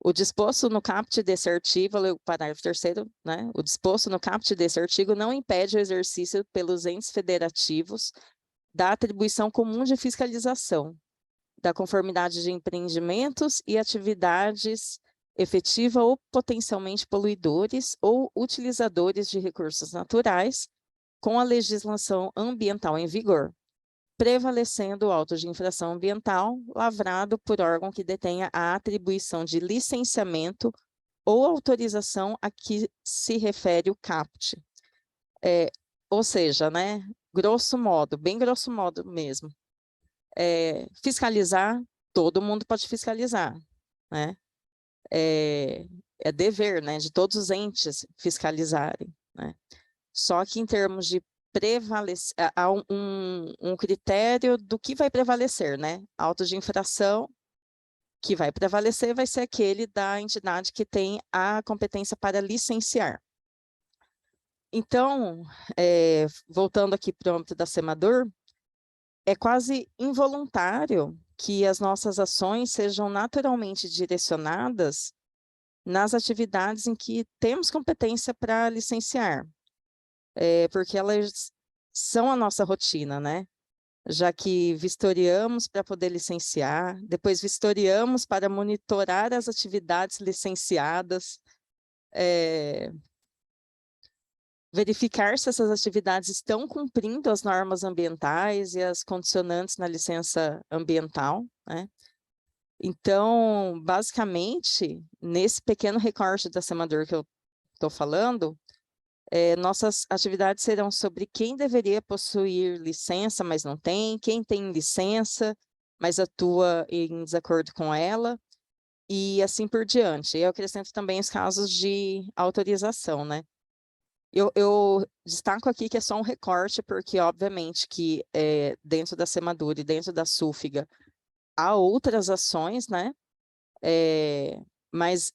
O disposto no caput desse artigo, o parágrafo 3º, né? O disposto no caput desse artigo não impede o exercício pelos entes federativos da atribuição comum de fiscalização, da conformidade de empreendimentos e atividades efetiva ou potencialmente poluidores ou utilizadores de recursos naturais com a legislação ambiental em vigor, prevalecendo o auto de infração ambiental lavrado por órgão que detenha a atribuição de licenciamento ou autorização a que se refere o caput. Ou seja, né, grosso modo, bem grosso modo mesmo, fiscalizar, todo mundo pode fiscalizar, né? É dever, né, de todos os entes fiscalizarem, né? Só que em termos de prevalecer, há um critério do que vai prevalecer, né? Auto de infração que vai prevalecer vai ser aquele da entidade que tem a competência para licenciar. Então, voltando aqui para o âmbito da SEMADUR, é quase involuntário que as nossas ações sejam naturalmente direcionadas nas atividades em que temos competência para licenciar, porque elas são a nossa rotina, né? Já que vistoriamos para poder licenciar, depois vistoriamos para monitorar as atividades licenciadas, verificar se essas atividades estão cumprindo as normas ambientais e as condicionantes na licença ambiental, né? Então, basicamente, nesse pequeno recorte da SEMADUR que eu estou falando, nossas atividades serão sobre quem deveria possuir licença, mas não tem, quem tem licença, mas atua em desacordo com ela, e assim por diante. Eu acrescento também os casos de autorização, né? Eu destaco aqui que é só um recorte, porque, obviamente, que dentro da SEMADUR e dentro da SUFIGA há outras ações, né? Mas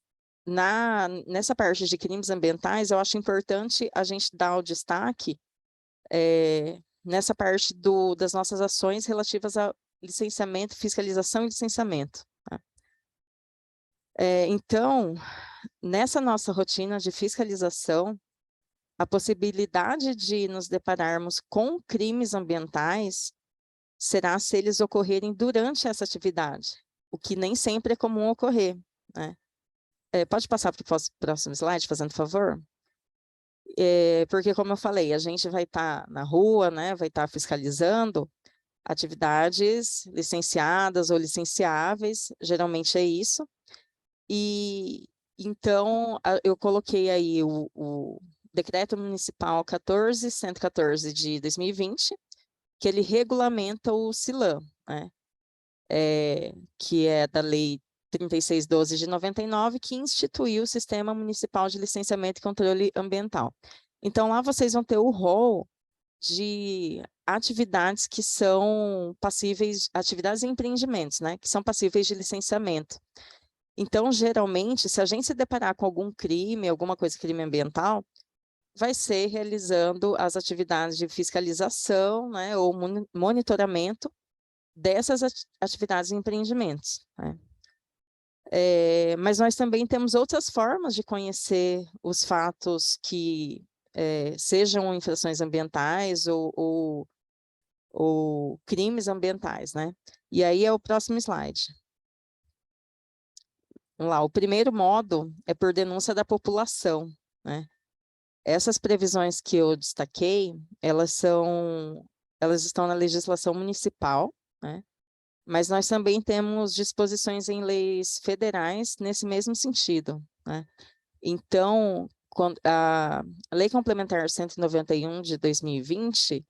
nessa parte de crimes ambientais, eu acho importante a gente dar o destaque nessa parte das nossas ações relativas a licenciamento, fiscalização e licenciamento. Tá? Então, nessa nossa rotina de fiscalização, a possibilidade de nos depararmos com crimes ambientais será se eles ocorrerem durante essa atividade, o que nem sempre é comum ocorrer, né? Pode passar para o próximo slide, fazendo favor? Porque, como eu falei, a gente vai estar na rua, né? Vai estar fiscalizando, atividades licenciadas ou licenciáveis, geralmente é isso. E então eu coloquei aí o Decreto Municipal 14.114 de 2020, que ele regulamenta o CILAM, né? Que é da Lei 3612 de 99, que instituiu o Sistema Municipal de Licenciamento e Controle Ambiental. Então, lá vocês vão ter o rol de atividades que são passíveis, atividades e empreendimentos, né, que são passíveis de licenciamento. Então, geralmente, se a gente se deparar com algum crime, alguma coisa, crime ambiental, vai ser realizando as atividades de fiscalização, né, ou monitoramento dessas atividades e empreendimentos, né? Mas nós também temos outras formas de conhecer os fatos que sejam infrações ambientais ou crimes ambientais, né? E aí é o próximo slide. Vamos lá, o primeiro modo é por denúncia da população, né? Essas previsões que eu destaquei, elas estão na legislação municipal, né? Mas nós também temos disposições em leis federais nesse mesmo sentido, né? Então, a Lei Complementar 191 de 2020,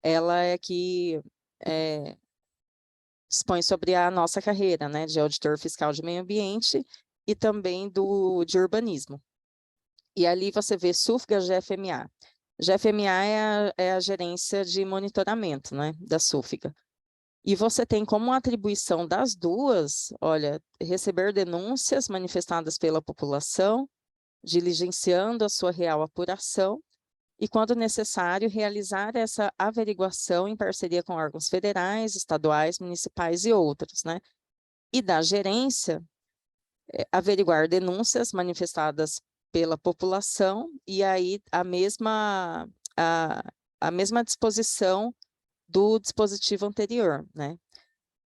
ela é que dispõe sobre a nossa carreira, né, de auditor fiscal de meio ambiente e também de urbanismo. E ali você vê SUFGA, GFMA. GFMA é a gerência de monitoramento, né, da SUFGA. E você tem como atribuição das duas, olha, receber denúncias manifestadas pela população, diligenciando a sua real apuração, e, quando necessário, realizar essa averiguação em parceria com órgãos federais, estaduais, municipais e outros, né? E da gerência, averiguar denúncias manifestadas pela população, e aí a mesma disposição do dispositivo anterior, né?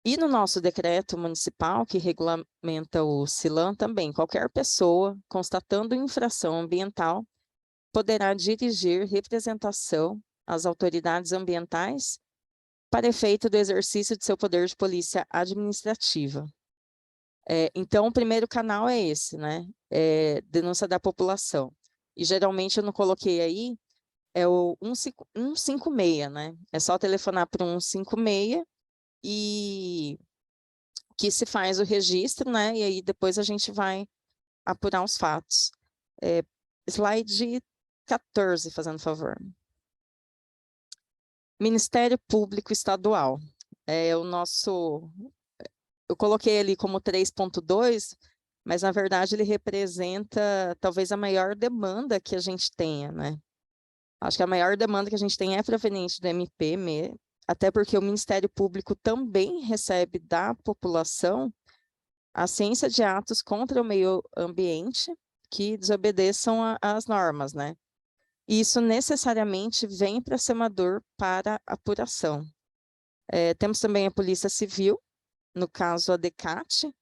E no nosso decreto municipal, que regulamenta o CILAM também, qualquer pessoa constatando infração ambiental poderá dirigir representação às autoridades ambientais para efeito do exercício de seu poder de polícia administrativa. Então, o primeiro canal é esse, né? Denúncia da população. E geralmente eu não coloquei aí, é o 156, né? É só telefonar para o 156 e que se faz o registro, né? E aí depois a gente vai apurar os fatos. Slide 14, fazendo favor. Ministério Público Estadual. Eu coloquei ali como 3.2, mas na verdade ele representa talvez a maior demanda que a gente tenha, né? Acho que a maior demanda que a gente tem é proveniente do MP, até porque o Ministério Público também recebe da população a ciência de atos contra o meio ambiente que desobedeçam às normas, né? E isso necessariamente vem para SEMADOR para apuração. Temos também a Polícia Civil, no caso a DECAT,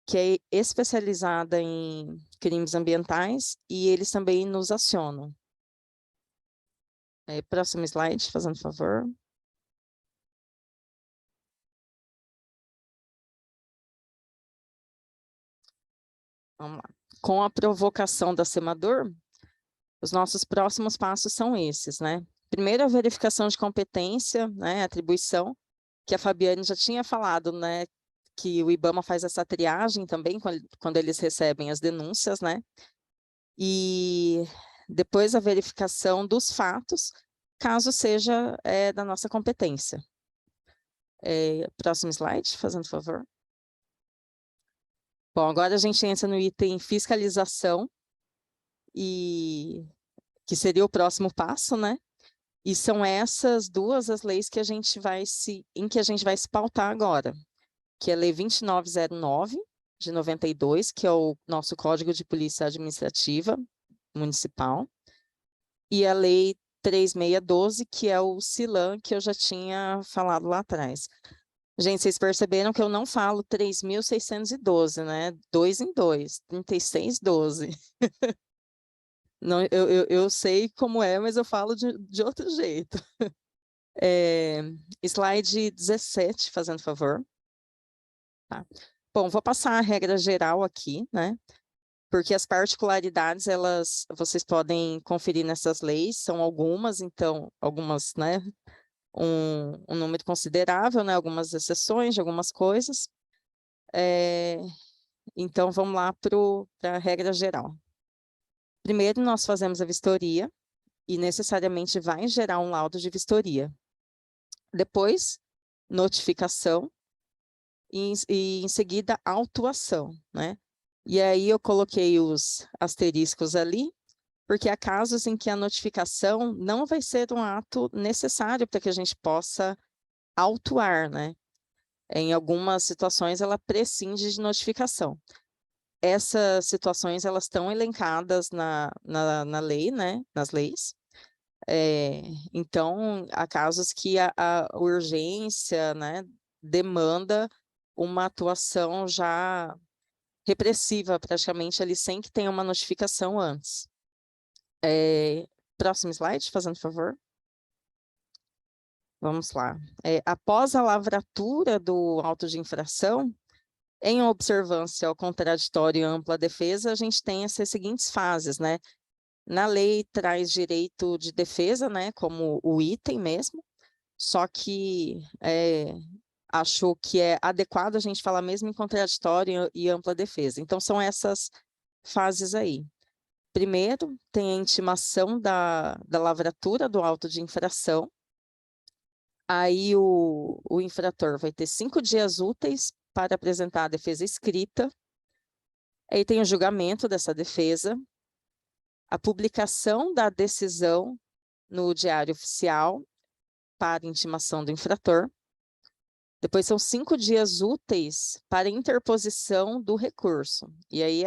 que é especializada em crimes ambientais, e eles também nos acionam. Próximo slide, fazendo favor. Vamos lá. Com a provocação da SEMADOR, os nossos próximos passos são esses, né? Primeiro, a verificação de competência, né, atribuição, que a Fabiane já tinha falado, né, que o IBAMA faz essa triagem também quando eles recebem as denúncias, né? E depois a verificação dos fatos, caso seja da nossa competência. Próximo slide, fazendo favor. Bom, agora a gente entra no item fiscalização, e que seria o próximo passo, né? E são essas duas as leis que a gente vai se pautar agora, que é a Lei 2909, de 92, que é o nosso Código de Polícia Administrativa Municipal, e a Lei 3612, que é o CILAM, que eu já tinha falado lá atrás. Gente, vocês perceberam que eu não falo 3.612, né? 2 em 2, 3612. Não, eu sei como é, mas eu falo de outro jeito. Slide 17, fazendo favor. Tá. Bom, vou passar a regra geral aqui, né? Porque as particularidades, vocês podem conferir nessas leis, são algumas, então, algumas, né? Um número considerável, né? Algumas exceções de algumas coisas. Então, vamos lá para a regra geral. Primeiro, nós fazemos a vistoria e necessariamente vai gerar um laudo de vistoria. Depois, notificação e em seguida, autuação, né? E aí eu coloquei os asteriscos ali, porque há casos em que a notificação não vai ser um ato necessário para que a gente possa autuar, né? Em algumas situações, ela prescinde de notificação. Essas situações, elas estão elencadas na lei, né? Nas leis. Então, há casos que a urgência, né, demanda uma atuação já repressiva, praticamente, ali, sem que tenha uma notificação antes. Próximo slide, fazendo favor. Vamos lá. Após a lavratura do auto de infração, em observância ao contraditório e ampla defesa, a gente tem essas seguintes fases, né? Na lei traz direito de defesa, né, como o item mesmo, só que acho que é adequado a gente falar mesmo em contraditório e ampla defesa. Então, são essas fases aí. Primeiro, tem a intimação da lavratura do auto de infração. Aí, o infrator vai ter 5 dias úteis para apresentar a defesa escrita. Aí tem o julgamento dessa defesa, a publicação da decisão no Diário Oficial para intimação do infrator. Depois são 5 dias úteis para interposição do recurso. E aí,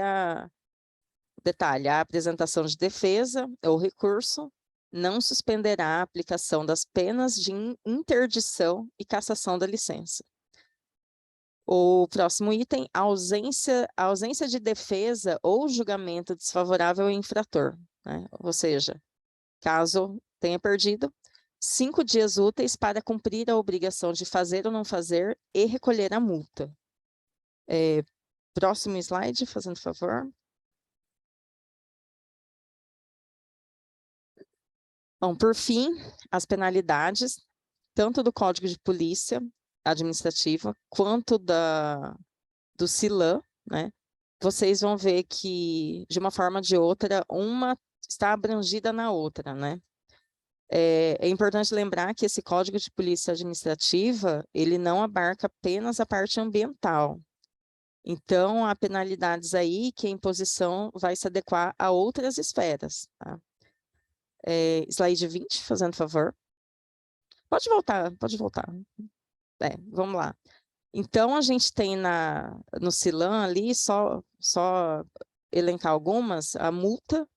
detalhe, a apresentação de defesa ou recurso não suspenderá a aplicação das penas de interdição e cassação da licença. O próximo item, a ausência de defesa ou julgamento desfavorável ao infrator, né? Ou seja, caso tenha perdido, 5 dias úteis para cumprir a obrigação de fazer ou não fazer e recolher a multa. Próximo slide, fazendo favor. Bom, por fim, as penalidades, tanto do Código de Polícia Administrativa, quanto do CILAM, né? Vocês vão ver que, de uma forma ou de outra, uma está abrangida na outra, né? É importante lembrar que esse Código de Polícia Administrativa, ele não abarca apenas a parte ambiental. Então, há penalidades aí que a imposição vai se adequar a outras esferas, tá? Slide 20, fazendo favor. Pode voltar, pode voltar. Vamos lá. Então, a gente tem no CILAM ali, só elencar algumas, a multa,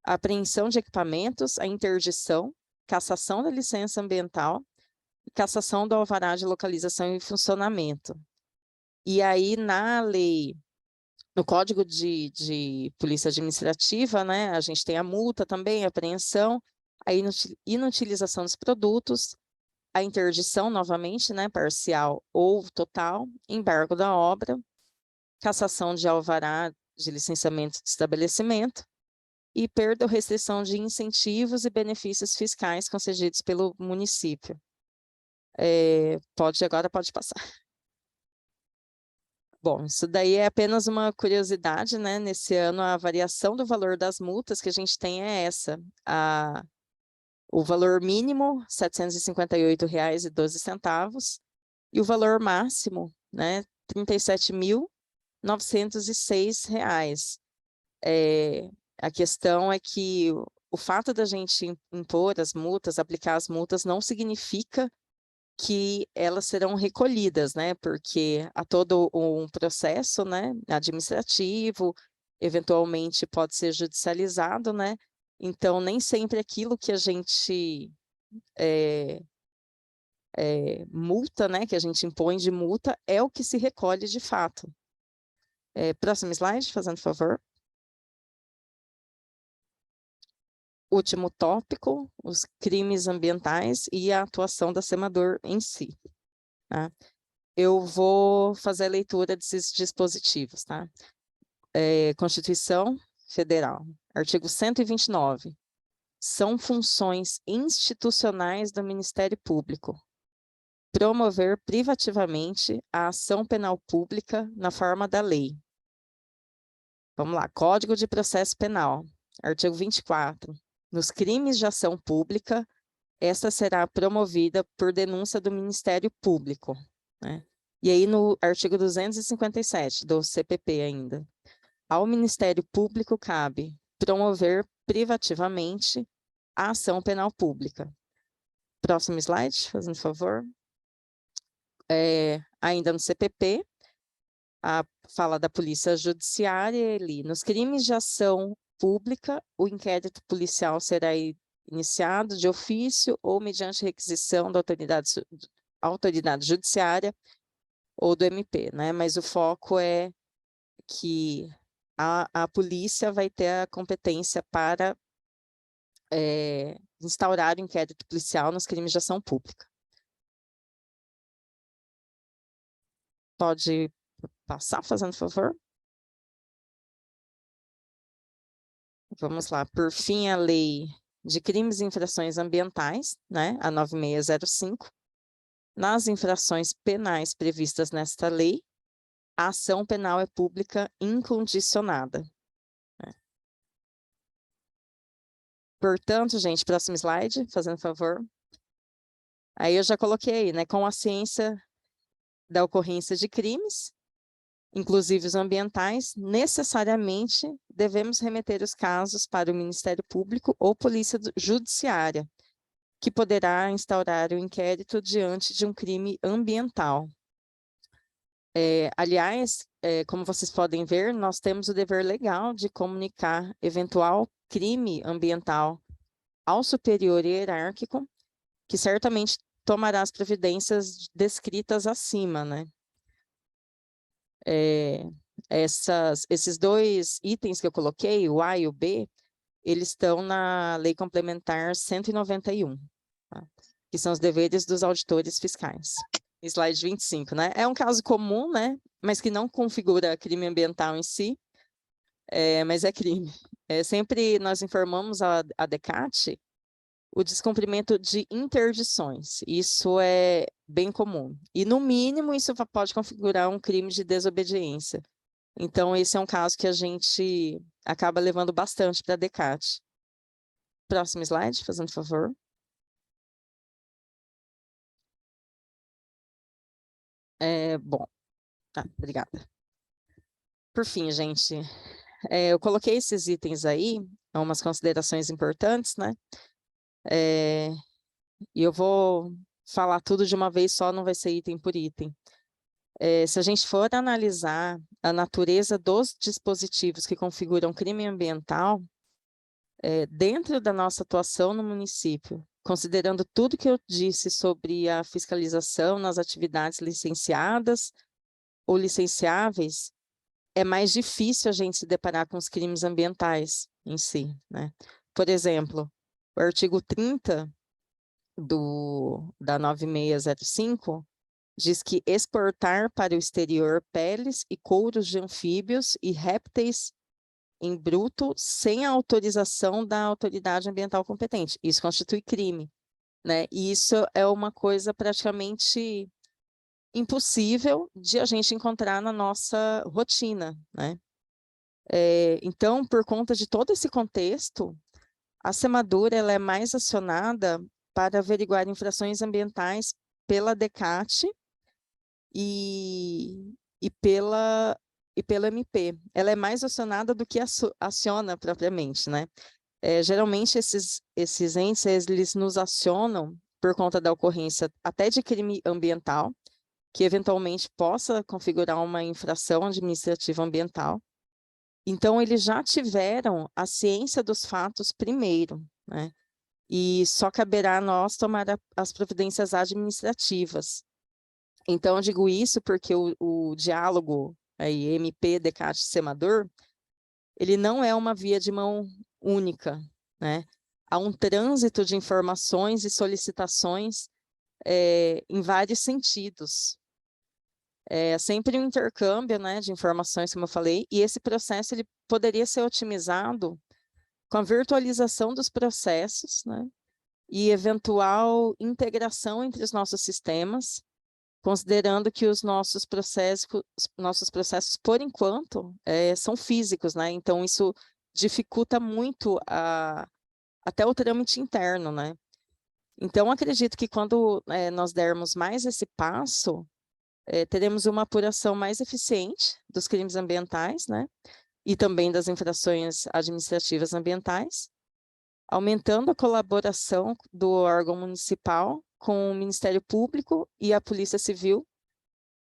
a apreensão de equipamentos, a interdição, cassação da licença ambiental e cassação do alvará de localização e funcionamento. E aí, na lei, no Código de Polícia Administrativa, né, a gente tem a multa também, a apreensão, a inutilização dos produtos, a interdição, novamente, né, parcial ou total, embargo da obra, cassação de alvará de licenciamento de estabelecimento e perda ou restrição de incentivos e benefícios fiscais concedidos pelo município. Agora pode passar. Bom, isso daí é apenas uma curiosidade, né? Nesse ano, a variação do valor das multas que a gente tem é essa. O valor mínimo, R$ 758,12, e o valor máximo, né, R$ 37.906. A questão é que o fato da gente impor as multas, aplicar as multas, não significa que elas serão recolhidas, né? Porque há todo um processo, né, administrativo, eventualmente pode ser judicializado, né? Então, nem sempre aquilo que a gente multa, né, que a gente impõe de multa, é o que se recolhe de fato. Próximo slide, fazendo favor. último tópico, os crimes ambientais e a atuação da SEMADOR em si. Tá? Eu vou fazer a leitura desses dispositivos. Tá? Constituição Federal, artigo 129. São funções institucionais do Ministério Público promover privativamente a ação penal pública na forma da lei. Vamos lá, Código de Processo Penal, artigo 24. Nos crimes de ação pública, esta será promovida por denúncia do Ministério Público. Né? E aí no artigo 257 do CPP ainda. Ao Ministério Público cabe promover privativamente a ação penal pública. Próximo slide, fazendo favor. Ainda no CPP, a fala da Polícia Judiciária, nos crimes de ação pública, o inquérito policial será iniciado de ofício ou mediante requisição da autoridade judiciária ou do MP, né? Mas o foco é que a polícia vai ter a competência para instaurar o inquérito policial nos crimes de ação pública. Pode passar, fazendo favor? Vamos lá. Por fim, a Lei de Crimes e Infrações Ambientais, né? A 9605. Nas infrações penais previstas nesta lei, a ação penal é pública incondicionada. Portanto, gente, próximo slide, fazendo favor. Aí eu já coloquei, né, com a ciência da ocorrência de crimes, inclusive os ambientais, necessariamente devemos remeter os casos para o Ministério Público ou Polícia Judiciária, que poderá instaurar o inquérito diante de um crime ambiental. Aliás, como vocês podem ver, nós temos o dever legal de comunicar eventual crime ambiental ao superior hierárquico, que certamente tomará as providências descritas acima, né? Esses dois itens que eu coloquei, o A e o B, eles estão na Lei Complementar 191, tá? Que são os deveres dos auditores fiscais. Slide 25, né? É um caso comum, né? Mas que não configura crime ambiental em si, mas é crime. Sempre nós informamos a DECAT o descumprimento de interdições. Isso é bem comum. E, no mínimo, isso pode configurar um crime de desobediência. Então, esse é um caso que a gente acaba levando bastante para a DECAT. Próximo slide, fazendo favor. Bom, tá, obrigada. Por fim, gente, eu coloquei esses itens aí, umas considerações importantes, né? E eu vou falar tudo de uma vez só, não vai ser item por item. Se a gente for analisar a natureza dos dispositivos que configuram crime ambiental, dentro da nossa atuação no município, considerando tudo que eu disse sobre a fiscalização nas atividades licenciadas ou licenciáveis, é mais difícil a gente se deparar com os crimes ambientais em si, né? Por exemplo, o artigo 30 da 9605 diz que exportar para o exterior peles e couros de anfíbios e répteis em bruto sem a autorização da autoridade ambiental competente. Isso constitui crime, né? E isso é uma coisa praticamente impossível de a gente encontrar na nossa rotina, né? Então, por conta de todo esse contexto, a SEMADOR ela é mais acionada para averiguar infrações ambientais pela DECAT e pela MP. Ela é mais acionada do que aciona propriamente, né? Geralmente, esses entes, eles nos acionam por conta da ocorrência até de crime ambiental, que eventualmente possa configurar uma infração administrativa ambiental. Então, eles já tiveram a ciência dos fatos primeiro, né? E só caberá a nós tomar as providências administrativas. Então, eu digo isso porque o diálogo aí, MP, DECAT, SEMADOR, ele não é uma via de mão única, né? há um trânsito de informações e solicitações em vários sentidos. É sempre um intercâmbio, né, de informações, como eu falei, e esse processo ele poderia ser otimizado com a virtualização dos processos, né, e eventual integração entre os nossos sistemas, considerando que os nossos processos, por enquanto, são físicos, né, então isso dificulta muito até o trâmite interno, né. Então, acredito que quando nós dermos mais esse passo, teremos uma apuração mais eficiente dos crimes ambientais, né? E também das infrações administrativas ambientais, aumentando a colaboração do órgão municipal com o Ministério Público e a Polícia Civil,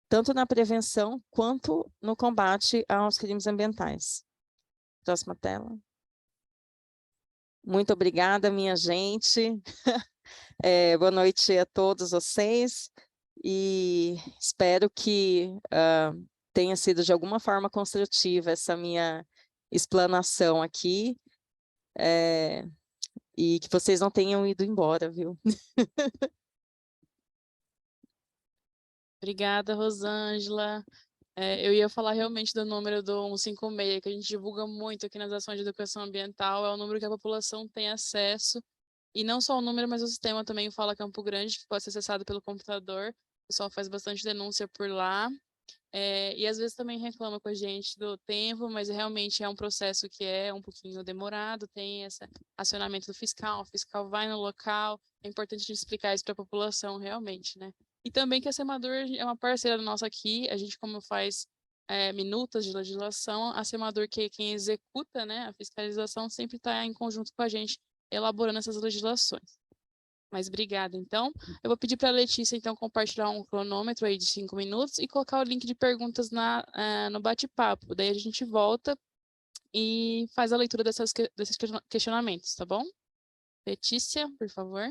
tanto na prevenção quanto no combate aos crimes ambientais. Próxima tela. Muito obrigada, minha gente. Boa noite a todos vocês. E espero que tenha sido de alguma forma construtiva essa minha explanação aqui, e que vocês não tenham ido embora, viu? Obrigada, Rosângela. Eu ia falar realmente do número do 156, que a gente divulga muito aqui nas ações de educação ambiental, é o número que a população tem acesso, e não só o número, mas o sistema também Fala Campo Grande, que pode ser acessado pelo computador, o pessoal faz bastante denúncia por lá, e às vezes também reclama com a gente do tempo, mas realmente é um processo que é um pouquinho demorado, tem esse acionamento do fiscal, o fiscal vai no local, é importante a gente explicar isso para a população realmente, né? E também que a Semador é uma parceira nossa aqui, a gente como faz minutas de legislação, a Semador, que é quem executa, né, a fiscalização, sempre está em conjunto com a gente, elaborando essas legislações. Mas obrigada, então. Eu vou pedir para a Letícia, então, compartilhar um cronômetro aí de 5 minutos e colocar o link de perguntas no bate-papo. Daí a gente volta e faz a leitura desses questionamentos, tá bom? Letícia, por favor.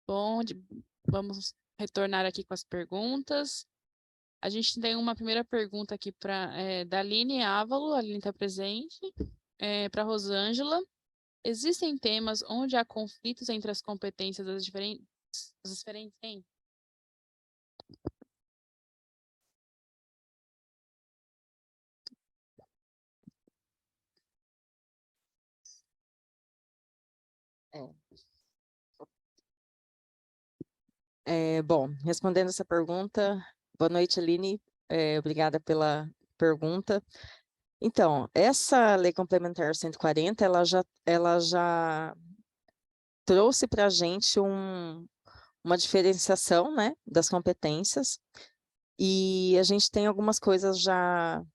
Bom, vamos retornar aqui com as perguntas. A gente tem uma primeira pergunta aqui da Aline Ávalo, a Aline está presente, para a Rosângela. Existem temas onde há conflitos entre as competências das diferentes entes? Bom, respondendo essa pergunta, boa noite, Aline, obrigada pela pergunta. Então, essa Lei Complementar 140, ela já trouxe para a gente uma diferenciação, né, das competências, e a gente tem algumas coisas já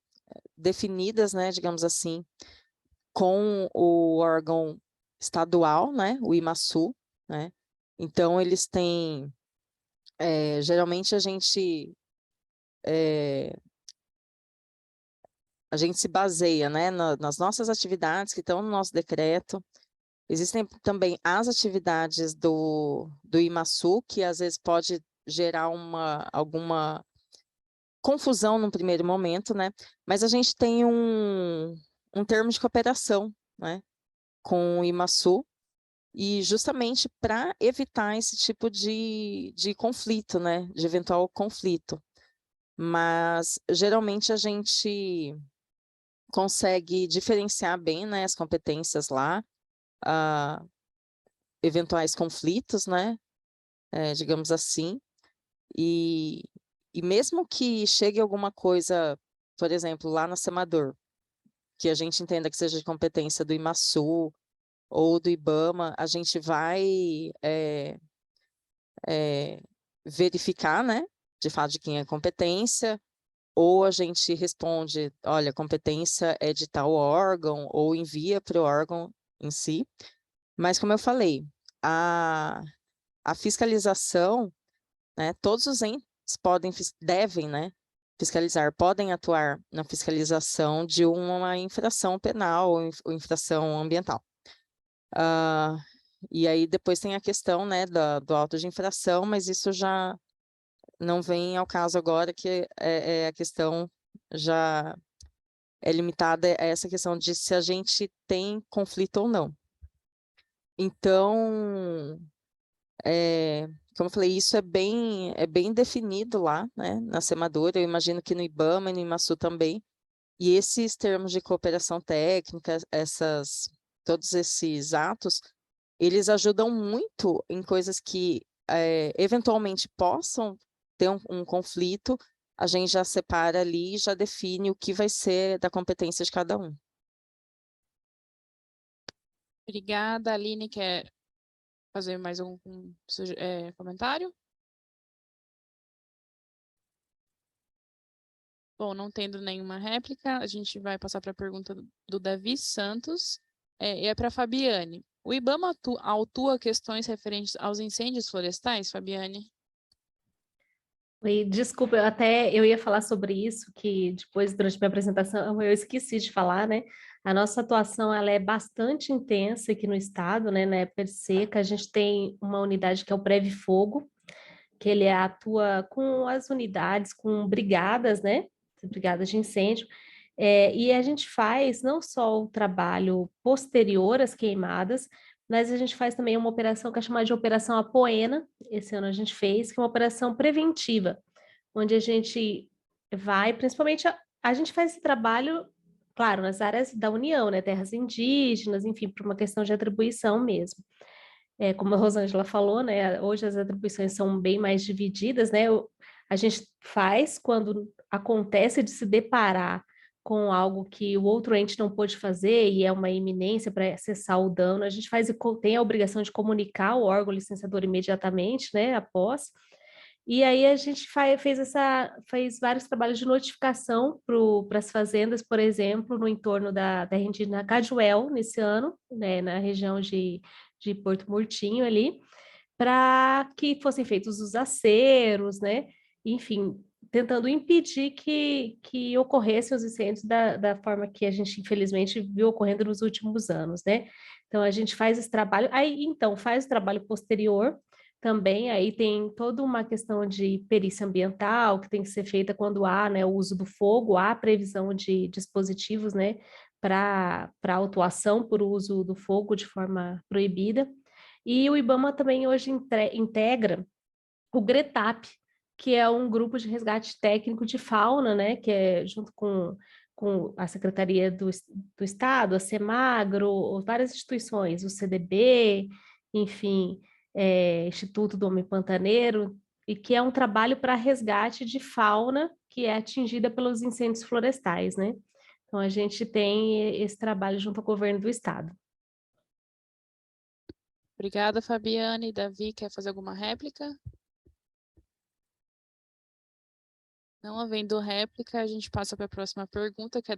definidas, né, digamos assim, com o órgão estadual, né, o IMASU, né, então eles têm, geralmente a gente se baseia, né, nas nossas atividades que estão no nosso decreto. Existem também as atividades do IMASU, que às vezes pode gerar alguma confusão no primeiro momento, né? Mas a gente tem um termo de cooperação, né, com o IMASU, e justamente para evitar esse tipo de conflito, né, de eventual conflito. Mas, geralmente, a gente consegue diferenciar bem, né, as competências lá, eventuais conflitos, né, digamos assim, e mesmo que chegue alguma coisa, por exemplo, lá na Semador, que a gente entenda que seja de competência do IMASU ou do IBAMA, a gente vai verificar, né, de fato, de quem é a competência, ou a gente responde, olha, a competência é de tal órgão, ou envia para o órgão em si. Mas, como eu falei, a fiscalização, né, todos os entes devem, né, fiscalizar, podem atuar na fiscalização de uma infração penal ou infração ambiental. E aí depois tem a questão, né, do auto de infração, mas isso já não vem ao caso agora, que a questão já é limitada a essa questão de se a gente tem conflito ou não. Então, como eu falei, isso é bem definido lá, né, na Semador, eu imagino que no IBAMA e no IMASU também, e esses termos de cooperação técnica, todos esses atos, eles ajudam muito em coisas que eventualmente possam ter um conflito, a gente já separa ali e já define o que vai ser da competência de cada um. Obrigada. Aline, quer fazer mais um comentário? Bom, não tendo nenhuma réplica, a gente vai passar para a pergunta do Davi Santos, e é para a Fabiane. O IBAMA autua questões referentes aos incêndios florestais, Fabiane? Desculpa, eu ia falar sobre isso, que depois, durante minha apresentação, eu esqueci de falar, né? A nossa atuação, ela é bastante intensa aqui no estado, né? Na época de seca, a gente tem uma unidade que é o Preve Fogo, que ele atua com as unidades, com brigadas, né? Brigadas de incêndio, e a gente faz não só o trabalho posterior às queimadas, mas a gente faz também uma operação que é chamada de Operação Apoena, esse ano a gente fez, que é uma operação preventiva, onde a gente vai, principalmente, a gente faz esse trabalho, claro, nas áreas da União, né, terras indígenas, enfim, por uma questão de atribuição mesmo. Como a Rosângela falou, né, hoje as atribuições são bem mais divididas, né, a gente faz quando acontece de se deparar com algo que o outro ente não pôde fazer e é uma iminência para cessar o dano, a gente tem a obrigação de comunicar o órgão licenciador imediatamente, né, após. E aí a gente fez vários trabalhos de notificação para as fazendas, por exemplo, no entorno da indígena Cajuel, nesse ano, né, na região de Porto Murtinho ali, para que fossem feitos os aceros, né, enfim, tentando impedir que ocorressem os incêndios da forma que a gente, infelizmente, viu ocorrendo nos últimos anos, né. Então, a gente faz esse trabalho, aí, então, faz o trabalho posterior, também, aí tem toda uma questão de perícia ambiental que tem que ser feita quando há, né, o uso do fogo, há previsão de dispositivos, né, para autuação por uso do fogo de forma proibida. E o IBAMA também hoje integra o GRETAP, que é um grupo de resgate técnico de fauna, né, que é junto com a Secretaria do Estado, a Semagro, várias instituições, o CDB, enfim, Instituto do Homem Pantaneiro, e que é um trabalho para resgate de fauna que é atingida pelos incêndios florestais, né? Então, a gente tem esse trabalho junto ao governo do Estado. Obrigada, Fabiane. Davi, quer fazer alguma réplica? Não havendo réplica, a gente passa para a próxima pergunta, que é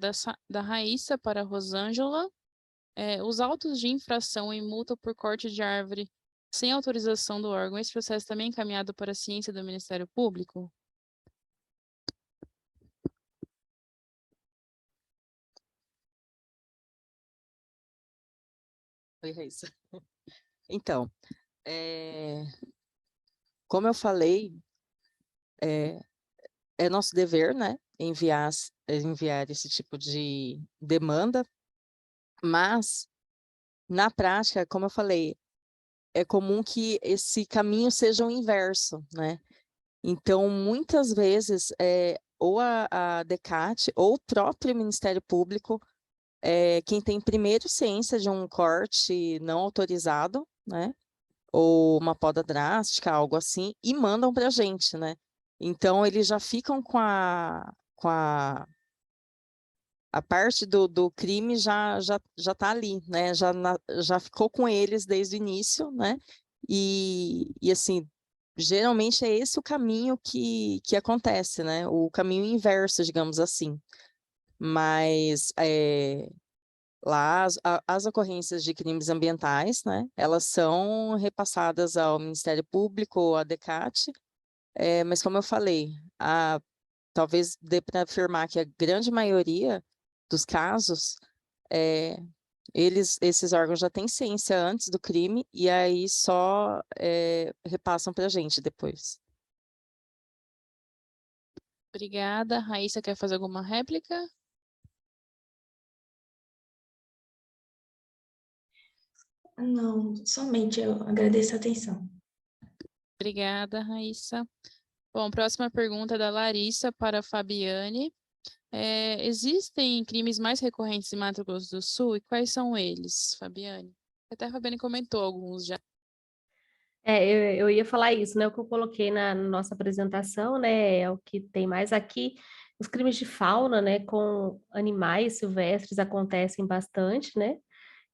da Raíssa para a Rosângela. Os autos de infração e multa por corte de árvore sem autorização do órgão, esse processo também é encaminhado para a ciência do Ministério Público? Oi, Raíssa. Então, como eu falei, é nosso dever, né, enviar esse tipo de demanda, mas, na prática, como eu falei, é comum que esse caminho seja o inverso, né? Então, muitas vezes, ou a DECAT ou o próprio Ministério Público quem tem primeiro ciência de um corte não autorizado, né? Ou uma poda drástica, algo assim, e mandam para a gente, né? Então, eles já ficam com a parte do crime já está ali, né? Já ficou com eles desde o início, né? E assim, geralmente é esse o caminho que acontece, né? O caminho inverso, digamos assim. Mas lá as ocorrências de crimes ambientais, né? Elas são repassadas ao Ministério Público ou à DECAT, mas como eu falei, talvez dê para afirmar que a grande maioria dos casos, esses órgãos já têm ciência antes do crime e aí só repassam para a gente depois. Obrigada. Raíssa, quer fazer alguma réplica? Não, somente eu agradeço a atenção. Obrigada, Raíssa. Bom, próxima pergunta é da Larissa para a Fabiane. Existem crimes mais recorrentes em Mato Grosso do Sul e quais são eles, Fabiane? Até a Fabiane comentou alguns já. Eu ia falar isso, né? O que eu coloquei na nossa apresentação, né? É o que tem mais aqui. Os crimes de fauna, né? Com animais silvestres acontecem bastante, né?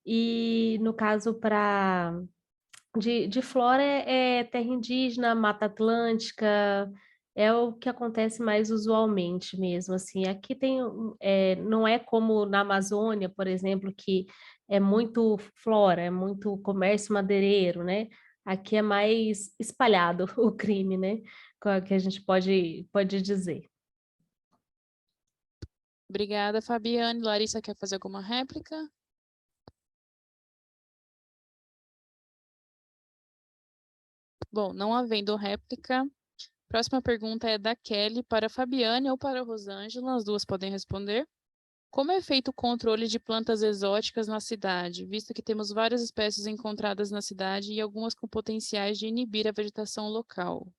E no caso de flora é terra indígena, Mata Atlântica, é o que acontece mais usualmente mesmo, assim. Aqui não é como na Amazônia, por exemplo, que é muito flora, é muito comércio madeireiro, né? Aqui é mais espalhado o crime, né? Que a gente pode dizer. Obrigada, Fabiane. Larissa, quer fazer alguma réplica? Bom, não havendo réplica, próxima pergunta é da Kelly para a Fabiane ou para a Rosângela, as duas podem responder. Como é feito o controle de plantas exóticas na cidade, visto que temos várias espécies encontradas na cidade e algumas com potenciais de inibir a vegetação local?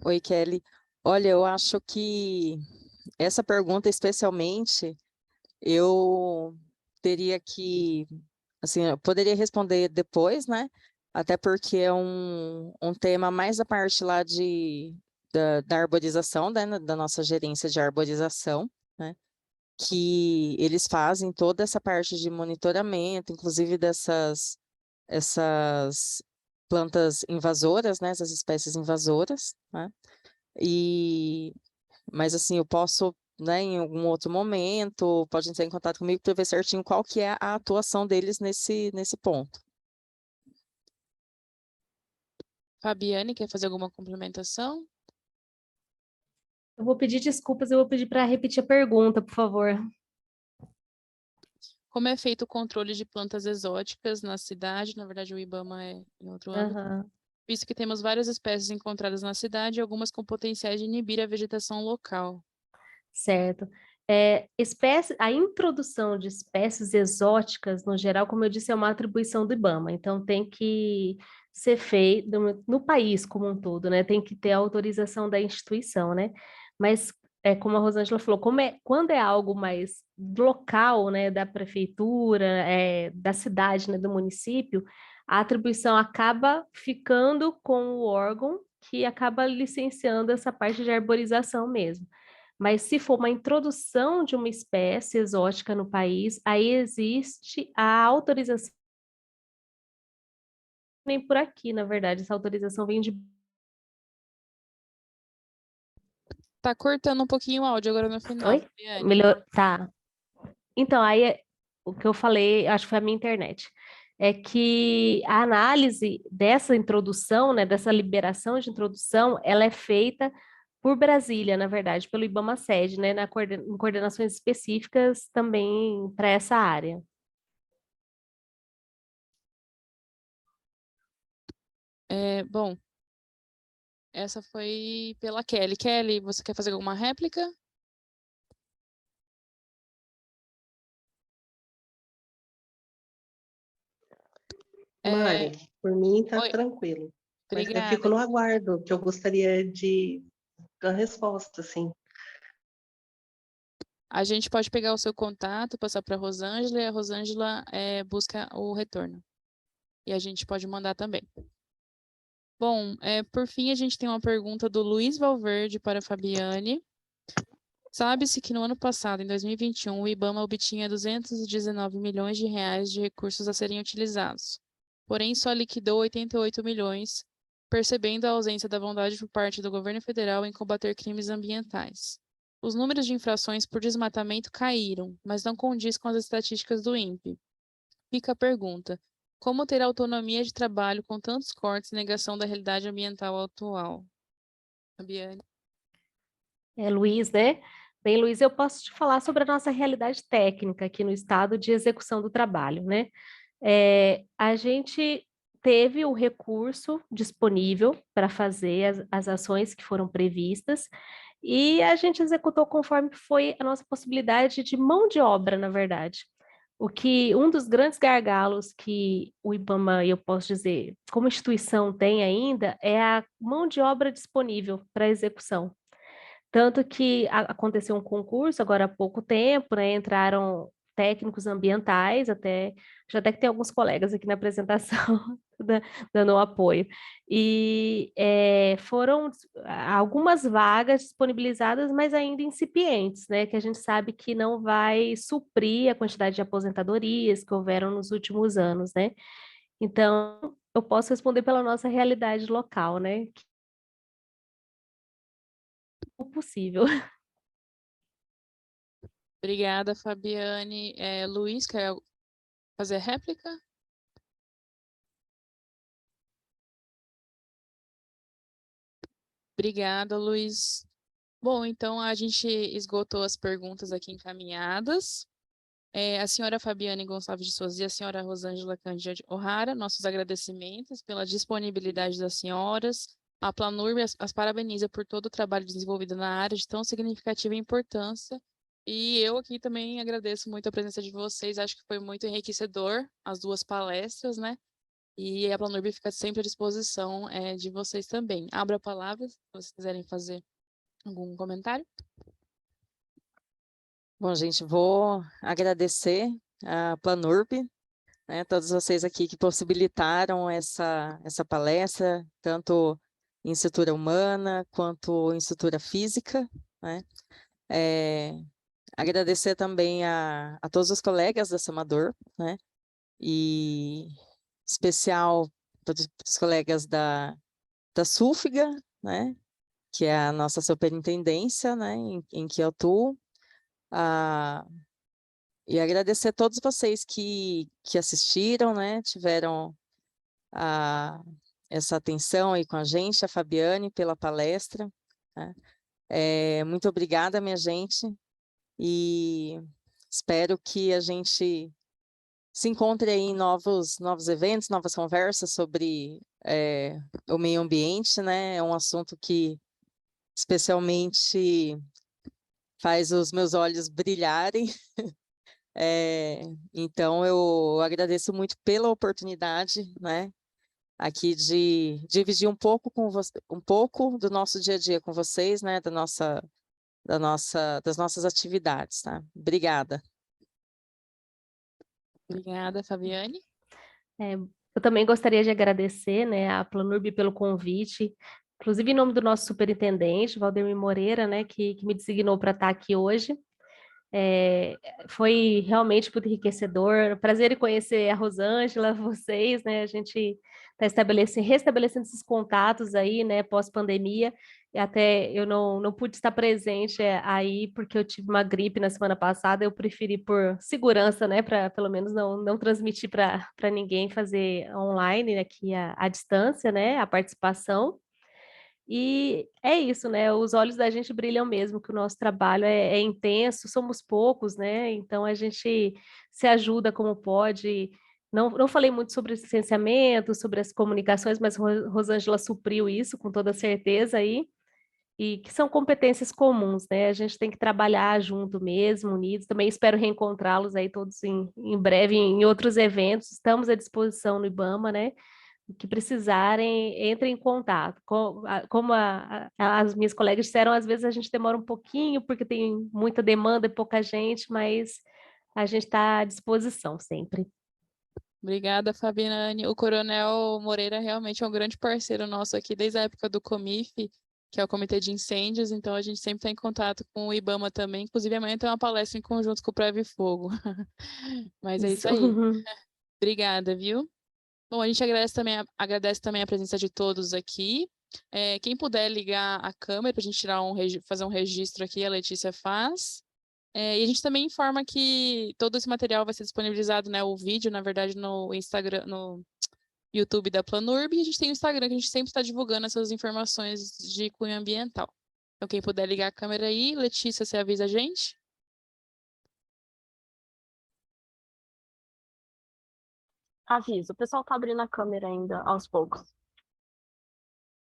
Oi, Kelly. Olha, eu acho que essa pergunta, especialmente, eu teria que, assim, eu poderia responder depois, né? Até porque é um tema mais a parte lá da arborização, né? Da nossa gerência de arborização, né? Que eles fazem toda essa parte de monitoramento, inclusive essas plantas invasoras, né? Essas espécies invasoras, né? Mas assim, eu posso, né, em algum outro momento, pode entrar em contato comigo para ver certinho qual que é a atuação deles nesse ponto. Fabiane, quer fazer alguma complementação? Eu vou pedir desculpas, eu vou pedir para repetir a pergunta, por favor. como é feito o controle de plantas exóticas na cidade, na verdade o IBAMA é em outro âmbito, Aham. visto que temos várias espécies encontradas na cidade e algumas com potenciais de inibir a vegetação local. Certo. A introdução de espécies exóticas, no geral, como eu disse, é uma atribuição do IBAMA, então tem que ser feito no país como um todo, né? Tem que ter a autorização da instituição, né? Mas, como a Rosângela falou, quando é algo mais local, né, da prefeitura, da cidade, né, do município, a atribuição acaba ficando com o órgão que acaba licenciando essa parte de arborização mesmo. Mas se for uma introdução de uma espécie exótica no país, aí existe a autorização, nem por aqui, na verdade, essa autorização vem de... Tá cortando um pouquinho o áudio agora no final, Oi? Fabiane. Melhor, tá. Então, o que eu falei, acho que foi a minha internet, é que a análise dessa introdução, né, dessa liberação de introdução, ela é feita por Brasília, na verdade, pelo IBAMA-SED, né, em coordenações específicas também para essa área. Bom, essa foi pela Kelly. Kelly, você quer fazer alguma réplica? Mari, por mim tá Oi, tranquilo. Mas eu fico obrigada. no aguardo, que eu gostaria da resposta, assim. A gente pode pegar o seu contato, passar para a Rosângela, e a Rosângela busca o retorno. E a gente pode mandar também. Bom, por fim, a gente tem uma pergunta do Luiz Valverde para a Fabiane. Sabe-se que no ano passado, em 2021, o IBAMA obtinha 219 milhões de reais de recursos a serem utilizados. Porém, só liquidou 88 milhões, percebendo a ausência da vontade por parte do governo federal em combater crimes ambientais. Os números de infrações por desmatamento caíram, mas não condiz com as estatísticas do INPE. Fica a pergunta: como ter autonomia de trabalho com tantos cortes e negação da realidade ambiental atual? Fabiane. Luiz, né? Bem, Luiz, eu posso te falar sobre a nossa realidade técnica aqui no estado de execução do trabalho, né? A gente teve o recurso disponível para fazer as ações que foram previstas e a gente executou conforme foi a nossa possibilidade de mão de obra, na verdade. Um dos grandes gargalos que o IBAMA, eu posso dizer, como instituição tem ainda, é a mão de obra disponível para execução. Tanto que aconteceu um concurso agora há pouco tempo, né? Entraram técnicos ambientais, já até que tem alguns colegas aqui na apresentação dando apoio. E foram algumas vagas disponibilizadas, mas ainda incipientes, né? Que a gente sabe que não vai suprir a quantidade de aposentadorias que houveram nos últimos anos, né? Então, eu posso responder pela nossa realidade local, né? Que é o possível. Obrigada, Fabiane. Luiz, quer fazer réplica? Obrigada, Luiz. Bom, então a gente esgotou as perguntas aqui encaminhadas. A senhora Fabiane Gonçalves de Souza e a senhora Rosângela Cândida de O'Hara, nossos agradecimentos pela disponibilidade das senhoras. A Planurb as parabeniza por todo o trabalho desenvolvido na área de tão significativa importância. E eu aqui também agradeço muito a presença de vocês, acho que foi muito enriquecedor as duas palestras, né? E a Planurb fica sempre à disposição de vocês também. Abro a palavra, se vocês quiserem fazer algum comentário. Bom, gente, vou agradecer a Planurb, né, todos vocês aqui que possibilitaram essa palestra, tanto em estrutura humana quanto em estrutura física, né? Agradecer também a todos os colegas da Samador, né? E especial para os colegas da SUFGA, né? Que é a nossa superintendência, né? Em que eu atuo. E agradecer a todos vocês que assistiram, né? Tiveram essa atenção aí com a gente, a Fabiane, pela palestra, né? Muito obrigada, minha gente, e espero que a gente se encontre aí em novos eventos, novas conversas sobre o meio ambiente, né? É um assunto que especialmente faz os meus olhos brilharem. Então, eu agradeço muito pela oportunidade, né? Aqui de dividir um pouco um pouco do nosso dia a dia com vocês, né? Das nossas atividades, tá? Obrigada. Obrigada, Fabiane. Eu também gostaria de agradecer, né, a Planurb pelo convite, inclusive em nome do nosso superintendente, Valdemir Moreira, né, que me designou para estar aqui hoje. Foi realmente muito enriquecedor. Prazer em conhecer a Rosângela, vocês, né? A gente está restabelecendo esses contatos aí, né, pós-pandemia. E até eu não pude estar presente aí porque eu tive uma gripe na semana passada. Eu preferi por segurança, né, para pelo menos não transmitir para ninguém, fazer online aqui à distância, né, a participação. E é isso, né? Os olhos da gente brilham mesmo, que o nosso trabalho é intenso, somos poucos, né? Então a gente se ajuda como pode. Não falei muito sobre o licenciamento, sobre as comunicações, mas Rosângela supriu isso com toda certeza aí. E que são competências comuns, né? A gente tem que trabalhar junto mesmo, unidos. Também espero reencontrá-los aí todos em breve em outros eventos. Estamos à disposição no IBAMA, né? O que precisarem, entrem em contato. Como as minhas colegas disseram, às vezes a gente demora um pouquinho, porque tem muita demanda e pouca gente, mas a gente está à disposição sempre. Obrigada, Fabiane. O Coronel Moreira realmente é um grande parceiro nosso aqui desde a época do COMIF, que é o Comitê de Incêndios, então a gente sempre está em contato com o IBAMA também. Inclusive, amanhã tem uma palestra em conjunto com o Preve Fogo. Mas é isso aí. Obrigada, viu? Bom, a gente agradece também a presença de todos aqui. Quem puder ligar a câmera para a gente fazer um registro aqui, a Letícia faz. E a gente também informa que todo esse material vai ser disponibilizado, né? O vídeo, na verdade, no Instagram, no YouTube da Planurb, e a gente tem o Instagram, que a gente sempre está divulgando essas informações de cunho ambiental. Então, quem puder ligar a câmera aí, Letícia, você avisa a gente? Aviso, o pessoal tá abrindo a câmera ainda aos poucos.